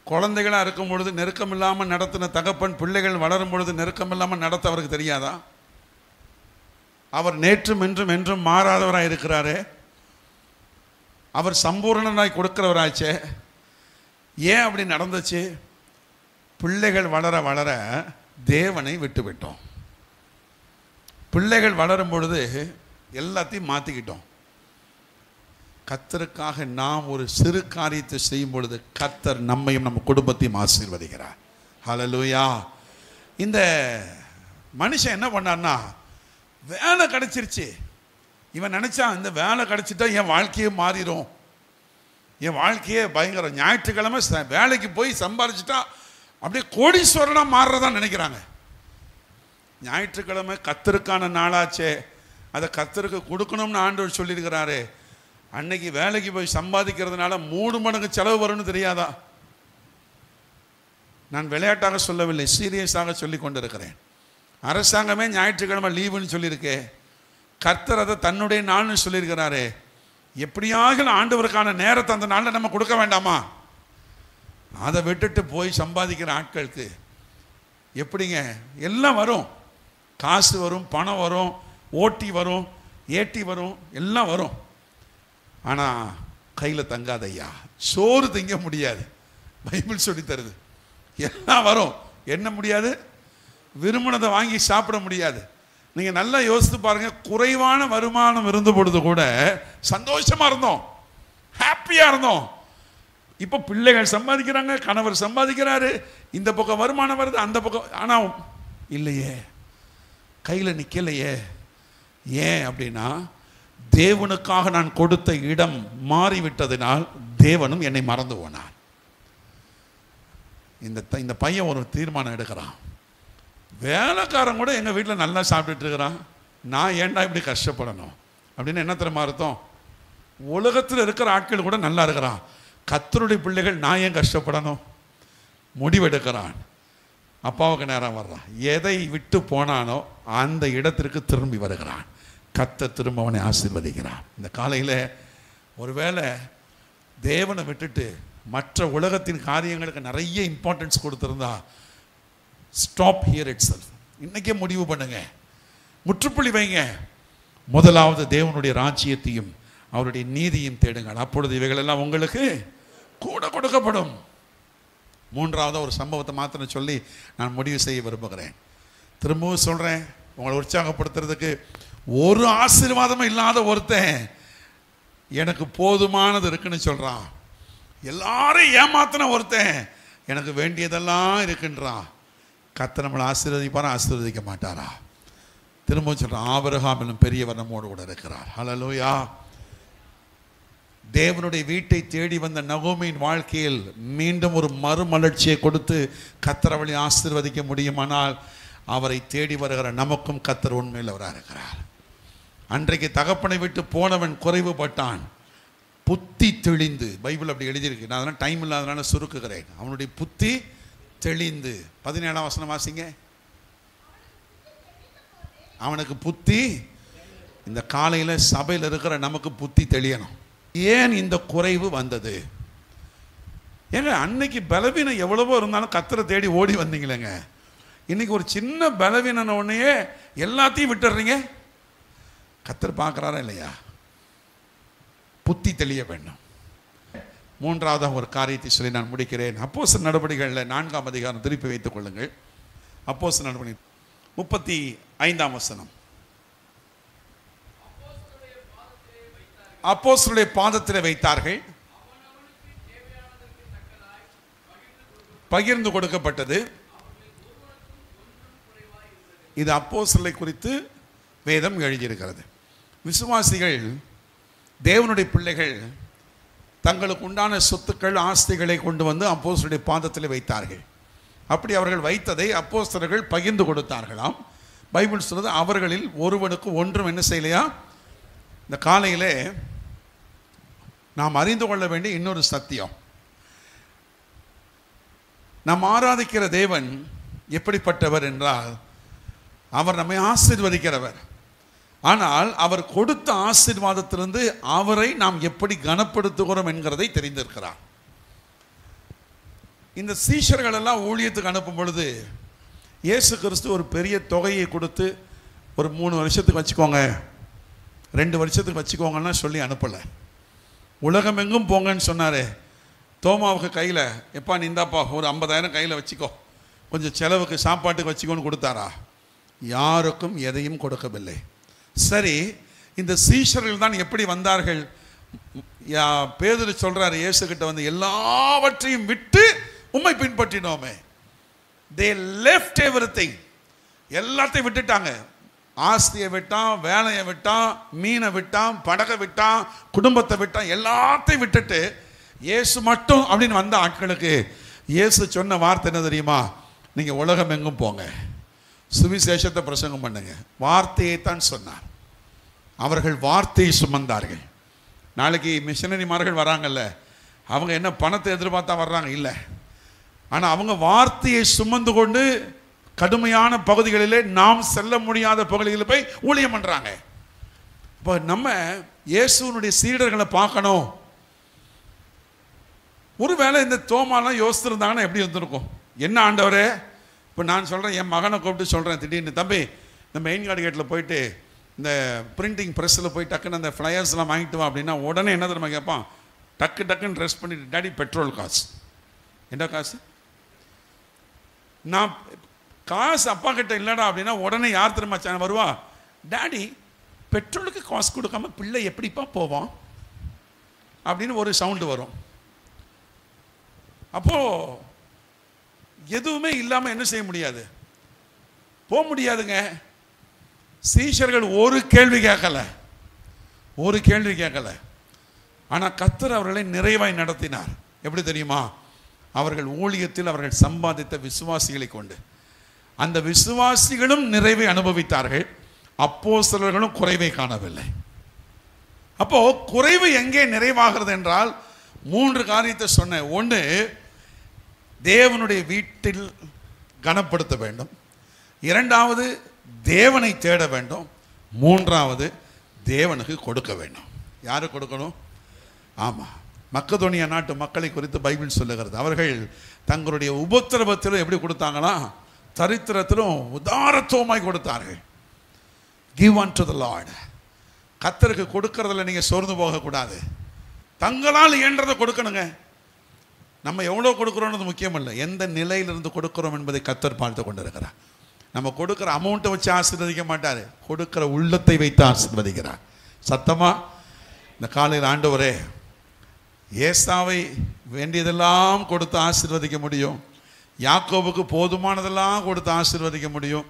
குழந்தைகளாக இருக்கும் பொழுது நெருக்கம் இல்லாமல் நடத்தின தகப்பன் பிள்ளைகள் வளரும் பொழுது நெருக்கம் இல்லாமல் நடத்த அவருக்கு தெரியாதா? அவர் நேற்றும் இன்றும் என்றும் மாறாதவராக இருக்கிறாரே. அவர் சம்பூர்ணனாய் கொடுக்கிறவராச்சே. ஏன் அப்படி நடந்துச்சு? பிள்ளைகள் வளர வளர தேவனை விட்டுவிட்டோம். பிள்ளைகள் வளரும் பொழுது எல்லாத்தையும் மாற்றிக்கிட்டோம். கர்த்தருக்காக நாம் ஒரு சிறு காரியத்தை செய்யும் பொழுது கர்த்தர் நம்மையும் நம்ம குடும்பத்தையும் ஆசீர்வதிக்கிறார். ஹல்லேலூயா. இந்த மனுஷன் என்ன பண்ணார்னா, வேலை கிடைச்சிருச்சு. இவன் நினைச்சான், இந்த வேலை கிடைச்சிட்டா என் வாழ்க்கையே மாறிடும், என் வாழ்க்கையே பயங்கரம். ஞாயிற்றுக்கிழமை வேலைக்கு போய் சம்பாதிச்சிட்டா அப்படியே கோடீஸ்வரனாக மாறுறதான் நினைக்கிறாங்க. ஞாயிற்றுக்கிழமை கர்த்தருக்கான நாளாச்சே, அதை கர்த்தருக்கு கொடுக்கணும்னு ஆண்டவர் சொல்லியிருக்கிறாரு. அன்னைக்கு வேலைக்கு போய் சம்பாதிக்கிறதுனால 3 மடங்கு செலவு வரும்னு தெரியாதா? நான் விளையாட்டாக சொல்லவில்லை, சீரியஸாக சொல்லி கொண்டிருக்கிறேன். அரசாங்கமே ஞாயிற்றுக்கிழமை லீவுன்னு சொல்லியிருக்கே, கர்த்தர் அதை தன்னுடைய நாள்னு சொல்லியிருக்கிறாரு. எப்படியாக ஆண்டவருக்கான நேரத்தை அந்த நாளில் நம்ம கொடுக்க வேண்டாமா? அதை விட்டுட்டு போய் சம்பாதிக்கிற ஆட்களுக்கு எப்படிங்க? எல்லாம் வரும், காசு வரும், பணம் வரும், ஓட்டி வரும், ஏட்டி வரும், எல்லாம் வரும். ஆனால் கையில் தங்காதையா, சோறு திங்க முடியாது. பைபிள் சொல்லி தருது. எல்லாம் வரும், என்ன முடியாது? விரும்பினதை வாங்கி சாப்பிட முடியாது. நீங்கள் நல்லா யோசித்து பாருங்க. குறைவான வருமானம் இருந்த பொழுது கூட சந்தோஷமா இருந்தோம், ஹாப்பியா இருந்தோம். இப்போ பிள்ளைகள் சம்பாதிக்கிறாங்க, கணவர் சம்பாதிக்கிறாரு, இந்த பக்கம் வருமானம் வருது, அந்த பக்கம். ஆனால் இல்லையே, கையில் நிற்கலையே. ஏன் அப்படின்னா, தேவனுக்காக நான் கொடுத்த இடம் மாறிவிட்டதினால் தேவனும் என்னை மறந்து போனார். இந்த பையன் ஒரு தீர்மானம் எடுக்கிறான். வேலைக்காரன் கூட எங்கள் வீட்டில் நல்லா சாப்பிட்டுட்டு இருக்கிறான், நான் ஏன்டா இப்படி கஷ்டப்படணும் அப்படின்னு என்ன தெரியுமா அர்த்தம்? உலகத்தில் இருக்கிற ஆட்கள் கூட நல்லா இருக்கிறான், கர்த்தருடைய பிள்ளைகள் நான் ஏன் கஷ்டப்படணும்? முடிவெடுக்கிறான். அப்பாவுக்கு நேரம் வர்றான். எதை விட்டு போனானோ அந்த இடத்திற்கு திரும்பி வருகிறான். கர்த்தர் திரும்ப அவனை ஆசீர்வதிக்கிறான். இந்த காலையில் ஒருவேளை தேவனை விட்டுட்டு மற்ற உலகத்தின் காரியங்களுக்கு நிறைய இம்பார்ட்டன்ஸ் கொடுத்துருந்தா, ஸ்டாப் ஹியர் இட்செல்ஃப். இன்னைக்கே முடிவு பண்ணுங்க, முற்றுப்புள்ளி வைங்க. முதலாவது தேவனுடைய ராஜ்யத்தையும் அவருடைய நீதியும் தேடுங்கள், அப்பொழுது இவைகளெல்லாம் உங்களுக்கு கூட கொடுக்கப்படும். மூன்றாவது ஒரு சம்பவத்தை மாத்திரம் சொல்லி நான் முடிவு செய்ய விரும்புகிறேன். திரும்பவும் சொல்கிறேன், உங்களை உற்சாகப்படுத்துறதுக்கு. ஒரு ஆசீர்வாதமும் இல்லாத ஒருத்தன் எனக்கு போதுமானது இருக்குன்னு சொல்கிறான். எல்லாரும் ஏமாத்தின ஒருத்தன் எனக்கு வேண்டியதெல்லாம் இருக்குன்றான். கர்த்தர் நம்மளை ஆசீர்வதிப்பாரா, ஆசீர்வதிக்க மாட்டாரா? திரும்ப சொல்கிறான், ஆபிரகாமிலும் பெரியவர் நம்மோடு கூட இருக்கிறார். ஹல்லேலூயா. தேவனுடைய வீட்டை தேடி வந்த நகோமியின் வாழ்க்கையில் மீண்டும் ஒரு மறுமலர்ச்சியை கொடுத்து கர்த்தர் அவளை ஆசீர்வதிக்க முடியுமானால், அவரை தேடி வருகிற நமக்கும் கர்த்தர் உண்மையில் அவராக இருக்கிறார். அன்றைக்கு தகப்பனை விட்டு போனவன் குறைவுபட்டான், புத்தி தெளிந்து. பைபிள் அப்படி எழுதியிருக்கு, நான் அதெல்லாம் டைம் இல்லாதனால சுருக்குகிறேன். அவனுடைய புத்தி தெளிந்து. 17ஆம் வசனம் வாசிங்க. அவனுக்கு புத்தி. இந்த காலையில் சபையில் இருக்கிற நமக்கு புத்தி தெளியணும். ஏன் இந்த குறைவு வந்தது? ஏங்க, அன்னைக்கு பலவீனம் எவ்வளவோ இருந்தாலும் கர்த்தரை தேடி ஓடி வந்தீங்களேங்க. இன்னைக்கு ஒரு சின்ன பலவீனம் உடனே எல்லாத்தையும் விட்டுறீங்க. கர்த்தர் பார்க்குறாரா இல்லையா? புத்தி தெளிய வேண்டும். மூன்றாவதாக ஒரு காரியத்தை சொல்லி நான் முடிக்கிறேன். அப்போஸ்தலர் நடபடிகளில் 4ஆம் அதிகாரம் திருப்பி வைத்துக் கொள்ளுங்கள். அப்போஸ்தலர் நடபடி 35ஆம் வசனம். அப்போஸ்தலருடைய பாதத்தில் வைத்தார்கள், பகிர்ந்து கொடுக்கப்பட்டது. இது அப்போஸ்தலரை குறித்து வேதம் எழுதியிருக்கிறது. விசுவாசிகள், தேவனுடைய பிள்ளைகள் தங்களுக்கு உண்டான சொத்துக்கள், ஆஸ்திகளை கொண்டு வந்து அப்போஸ்தலருடைய பாதத்தில் வைத்தார்கள். அப்படி அவர்கள் வைத்ததை அப்போஸ்தலர்கள் பகிர்ந்து கொடுத்தார்களாம். பைபிள் சொல்றது, அவர்களில் ஒருவனுக்கு ஒன்றும் என்ன செய்யலையா? இந்த காலையிலே நாம் அறிந்து கொள்ள வேண்டிய இன்னொரு சத்தியம், நாம் ஆராதிக்கிற தேவன் எப்படிப்பட்டவர் என்றால், அவர் நம்மை ஆசீர்வதிக்கிறவர். ஆனால் அவர் கொடுத்த ஆசீர்வாதத்திலிருந்து அவரை நாம் எப்படி கனப்படுத்துகிறோம் என்கிறதை தெரிந்திருக்கிறார். இந்த சீஷர்கள் எல்லாம் ஊழியத்துக்கு அனுப்பும் பொழுது இயேசு கிறிஸ்து ஒரு பெரிய தொகையை கொடுத்து ஒரு 3 வருஷத்துக்கு வச்சுக்கோங்க, 2 வருஷத்துக்கு வச்சுக்கோங்கன்னா சொல்லி அனுப்பலை. உலகமெங்கும் போங்கன்னு சொன்னார். தோமாவுக்கு கையில், எப்பா நீந்தாப்பா ஒரு 50,000 கையில் வச்சுக்கோ, கொஞ்சம் செலவுக்கு சாப்பாட்டுக்கு வச்சுக்கோன்னு கொடுத்தாரா? யாருக்கும் எதையும் கொடுக்கவில்லை. சரி, இந்த சீஷர்கள் தான் எப்படி வந்தார்கள்? பேதுரு சொல்றாரு இயேசுகிட்ட வந்து, எல்லாவற்றையும் விட்டு உம்மை பின்பற்றினோமே. they left everything. எல்லாத்தையும் விட்டுட்டாங்க. ஆஸ்தியை விட்டான், வேலையை விட்டான், மீனை விட்டான், படகை விட்டான், குடும்பத்தை விட்டான், எல்லாத்தையும் விட்டுட்டு இயேசு மட்டும் அப்படின்னு வந்த ஆட்களுக்கு இயேசு சொன்ன வார்த்தை என்ன தெரியுமா? நீங்கள் உலகம் எங்கும் போங்க, சுவிசேஷத்தை பிரசங்கம் பண்ணுங்க. வார்த்தையை தான் சொன்னார். அவர்கள் வார்த்தையை சுமந்தார்கள். நாளைக்கு மிஷனரிமார்கள் வராங்கல்ல, அவங்க என்ன பணத்தை எதிர்பார்த்தா வர்றாங்க? இல்லை. ஆனால் அவங்க வார்த்தையை சுமந்து கொண்டு கடுமையான பகுதிகளிலே, நாம் செல்ல முடியாத பகுதிகளில் போய் ஊழியம் பண்ணுறாங்க. இப்போ நம்ம இயேசுனுடைய சீடர்களை பார்க்கணும். ஒருவேளை இந்த தோமாலாம் யோசித்திருந்தாங்கன்னா எப்படி இருந்திருக்கும்? என்ன ஆண்டவரே, இப்போ நான் சொல்கிறேன், என் மகனை கூப்பிட்டு சொல்கிறேன் திடீர்னு, தம்பி இந்த மெயின் கார்டு கேட்டில் போயிட்டு இந்த பிரிண்டிங் ப்ரெஸ்ஸில் போய் டக்குன்னு அந்த ஃப்ளையர்ஸ்லாம் வாங்கிட்டு வா அப்படின்னா உடனே என்ன தெரியுமா கேட்பான்? டக்குன்னு ட்ரெஸ் பண்ணிட்டு, டாடி பெட்ரோல் காசு. என்ன காசு? நான் காசு அப்பா கிட்ட இல்லைடா அப்படின்னா உடனே யார் தெரியுமா வருவா? டாடி பெட்ரோலுக்கு காசு கொடுக்காம பிள்ளை எப்படிப்பா போவான் அப்படின்னு ஒரு சவுண்டு வரும். அப்போ எதுவுமே இல்லாமல் என்ன செய்ய முடியாது? போக முடியாதுங்க. சீஷர்கள் ஒரு கேள்வி கேட்கல. ஆனால் கர்த்தர் அவர்களை நிறைவாய் நடத்தினார். எப்படி தெரியுமா? அவர்கள் ஊழியத்தில் அவர்கள் சம்பாதித்த விசுவாசிகளை கொண்டு, அந்த விசுவாசிகளும் நிறைவை அனுபவித்தார்கள், அப்போஸ்தலர்களும் குறைவை காணவில்லை. அப்போ குறைவு எங்கே நிறைவாகிறது என்றால் 3 காரியத்தை சொன்னேன். 1, தேவனுடைய வீட்டில் கனப்படுத்த வேண்டும். 2வது, தேவனை தேட வேண்டும். 3வது, தேவனுக்கு கொடுக்க வேண்டும். யாரு கொடுக்கணும்? ஆமாம், மக்கதோனியா நாட்டு மக்களை குறித்து பைபிள் சொல்லுகிறது. அவர்கள் தங்களுடைய உபத்திரவத்திலும் எப்படி கொடுத்தாங்களா? தரித்திரத்திலும் உதாரத்துவமாய் கொடுத்தார்கள். Give unto the Lord. கர்த்தருக்கு கொடுக்கறதுல நீங்கள் சோர்ந்து போகக்கூடாது. தங்களால் இயன்றதை கொடுக்கணுங்க. நம்ம எவ்வளோ கொடுக்குறோன்றது முக்கியம் இல்லை, எந்த நிலையிலிருந்து கொடுக்குறோம் என்பதை கர்த்தர் பார்த்து கொண்டிருக்கிறார். நம்ம கொடுக்குற அமௌண்ட்டை வச்சு ஆசீர்வதிக்க மாட்டார், கொடுக்குற உள்ளத்தை வைத்து ஆசீர்வதிக்கிறார். சத்தமா இந்த காலையில் ஆண்டவரே, ஏசாவை வேண்டியதெல்லாம் கொடுத்து ஆசீர்வதிக்க முடியும், யாக்கோபுக்கு போதுமானதெல்லாம் கொடுத்து ஆசீர்வதிக்க முடியும்,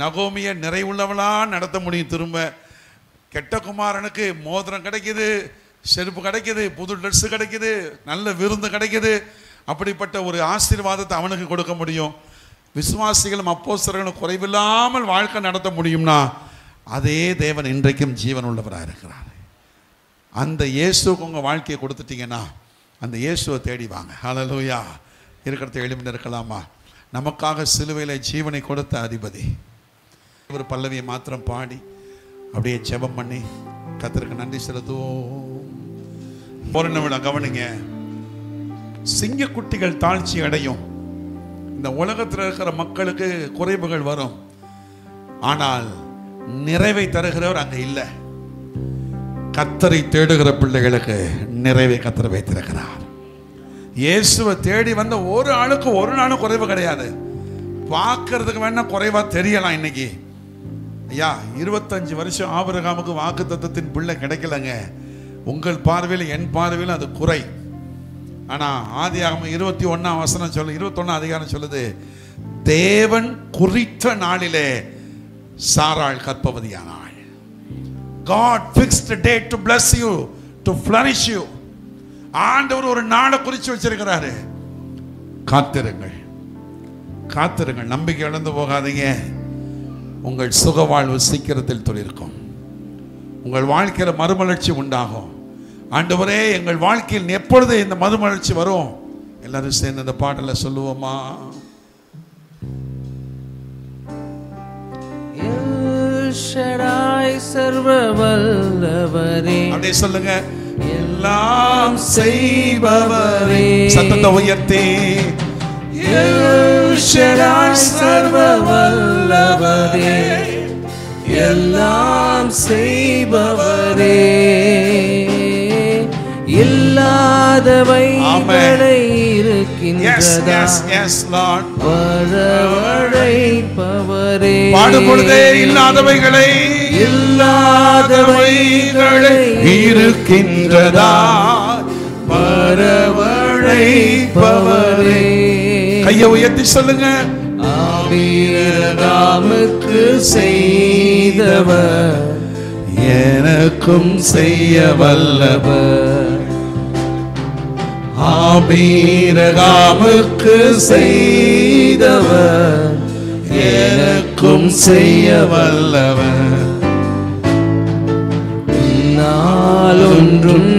நகோமியை நிறைவுள்ளவளாக நடத்த முடியும். திரும்ப கெட்ட குமாரனுக்கு மோதிரம் கிடைக்குது, செருப்பு கிடைக்குது, புது ட்ரெஸ்ஸு கிடைக்குது, நல்ல விருந்து கிடைக்குது. அப்படிப்பட்ட ஒரு ஆசீர்வாதத்தை அவனுக்கு கொடுக்க முடியும். விசுவாசிகளும் அப்போஸ்தலர்களும் குறைவில்லாமல் வாழ்க்கை நடத்த முடியும்னா அதே தேவன் இன்றைக்கும் ஜீவன் உள்ளவராக இருக்கிறார். அந்த இயேசுக்கு உங்கள் வாழ்க்கையை கொடுத்துட்டீங்கன்னா அந்த இயேசுவை தேடி வாங்க. ஹல்லேலூயா. இருக்கிறத எழுப்பிட்டு இருக்கலாமா? நமக்காக சிலுவையில் ஜீவனை கொடுத்த அதிபதி. ஒரு பல்லவியை மாத்திரம் பாடி அப்படியே ஜெபம் பண்ணி கர்த்தருக்கு நன்றி செலுத்துவோம். ஒரு நிமிடம் கவனிங்க. சிங்கக்குட்டிகள் தாழ்ச்சி அடையும். இந்த உலகத்தில் இருக்கிற மக்களுக்கு குறைவுகள் வரும், ஆனால் நிறைவை தருகிறவர் அங்கே இல்லை. கர்த்தரை தேடுகிற பிள்ளைகளுக்கு நிறைவை கர்த்தர் வைத்திருக்கிறார். இயேசுவை தேடி வந்த ஒரு ஆளுக்கு ஒரு நாளும் குறைவு கிடையாது. பார்க்கறதுக்கு வேணா குறைவா தெரியலாம். இன்னைக்கு ஐயா 25 வருஷம் ஆபிரகாமுக்கு வாக்கு தத்தத்தின் பிள்ளை கிடைக்கலங்க. உங்கள் பார்வையில் என் பார்வையில் அது குறை. ஆனால் ஆதியாகமம் 21ஆம் வசனம் சொல்லு, 21ஆம் அதிகாரம் சொல்லுது, தேவன் குறித்த நாளிலே சாராள் கர்ப்பவதியானாள். God fixed a date to bless you, to flourish you. ஆண்டவர் ஒரு நாளை குறித்து வச்சிருக்கிறாரு. காத்திருங்கள், காத்திருங்கள், நம்பிக்கை இழந்து போகாதீங்க. உங்கள் சுக வாழ்வு சீக்கிரத்தில் துளிர்க்கும். உங்கள் வாழ்க்கையில் மறுமலர்ச்சி உண்டாகும். ஆண்டவரே, எங்கள் வாழ்க்கையில் எப்பொழுது இந்த மறுமலர்ச்சி வரும்? எல்லாரும் சேர்ந்து இந்த பாட்டில் சொல்லுவோமா? சர்வவல்லவரே, அப்படியே சொல்லுங்க. எல்லாம் செய்பவரே, சத்தத்தை உயர்த்தி சர்வ வல்லவரே, எல்லாம் செய்பவரே, இல்லாதவைகளை இருக்கின்றதா வரவழைப்பவரே. பாடும் பொழுதே இல்லாதவைகளை இருக்கின்றதா வரவழைப்பவரே. கையை உயர்த்தி சொல்லுங்க. ஆபிரகாமுக்கு செய்தவர் எனக்கும் செய்ய வல்லவர். ஆபிரகாமுக்கு செய்தவர் எனக்கும் செய்ய வல்லவர். நாளொன்றும்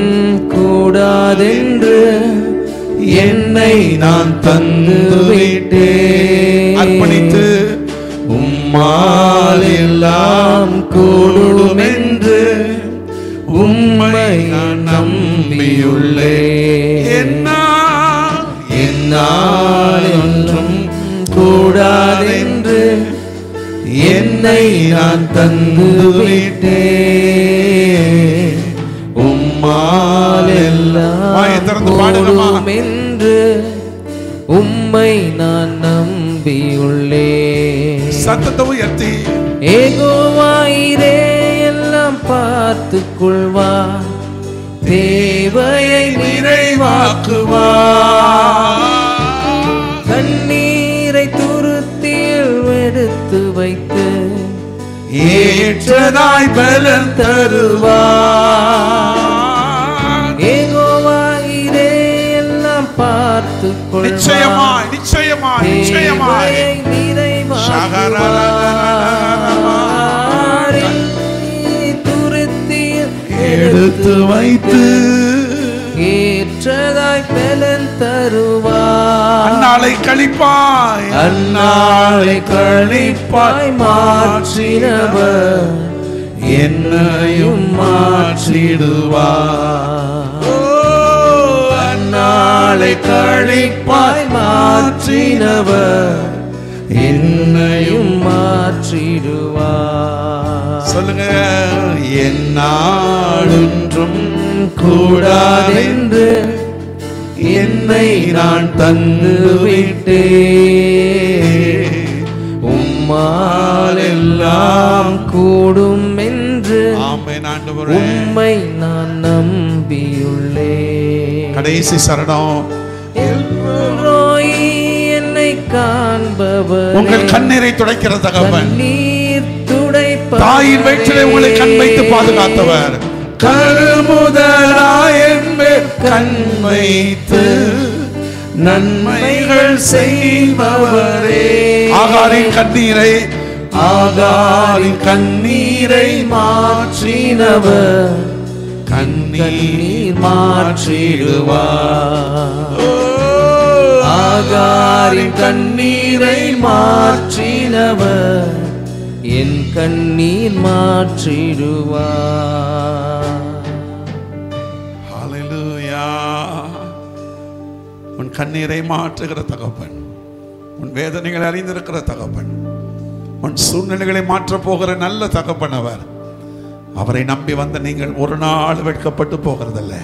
கூடாதென்று என்னை நான் தந்து விட்டேன். அர்ப்பணித்து உம்மால் எல்லாம் கூடும் என்று உம்மை நான் நம்பியுள்ளேன். என்னால் என்றும் கூடாதென்று என்னை நான் தந்து விட்டேன். உம்மால் எல்லாம் கூடும் என்று உம்மை நான் நம்பியுள்ளேன். சத்தத்தை உயர்த்தி ஏகோவாயிரே எல்லாம் பார்த்துக் கொள்வார், தேவையை நிறைவாக்குவார். கண்ணீரை துருத்தியில் எடுத்து வைத்து ஏற்றதாய் பலன் தருவார். ஏகோவாயிரே எல்லாம் பார்த்துக் கொள்வார், நிச்சயமாய் நிச்சயமாய் நிச்சயமாய் எடுத்து வைத்து ஏற்றதாய் பலன் தருவார். அந்நாளை கழிப்பாய் அந்நாளை கழிப்பாய் மாற்றினவர் என்னையும் மாற்றிடுவார். அந்நாளை கழிப்பாய் மாற்றினவர் என்னையும் மாற்றிடுவார். சொல்லுங்க. என்னாலொன்றும் கூடாதென்று என்னை நான் தந்து விட்டேன். உம்மால் எல்லாம் கூடும் என்று உம்மை நான் நம்பியுள்ளேன். கடைசி சரணம். என்னை காண்பவர், உங்கள் கண்ணீரை துடைக்கிற தகவன், நீர் துடைப்பவர், தாயின் வயிற்றிலே உங்களை கண் வைத்து பாதுகாத்தவர், கருமுதலாய் என்பேர் கண் வைத்து நன்மைகள் செய்பவரே. ஆகாரின் கண்ணீரை மாற்றினவர் கண்ணீர் மாற்றிடுவார். ஆகாரின் கண்ணீரை மாற்றினவர் என் கண்ணீர் மாற்றிடுவார். ஹல்லேலூயா. உன் கண்ணீரை மாற்றுகிற தகப்பன், உன் வேதனைகளை அறிந்திருக்கிற தகப்பன், உன் சூழ்நிலைகளை மாற்றப் போகிற நல்ல தகப்பன் அவர். அவரை நம்பி வந்த நீங்கள் ஒரு நாள் வெட்கப்பட்டு போகிறதில்லை.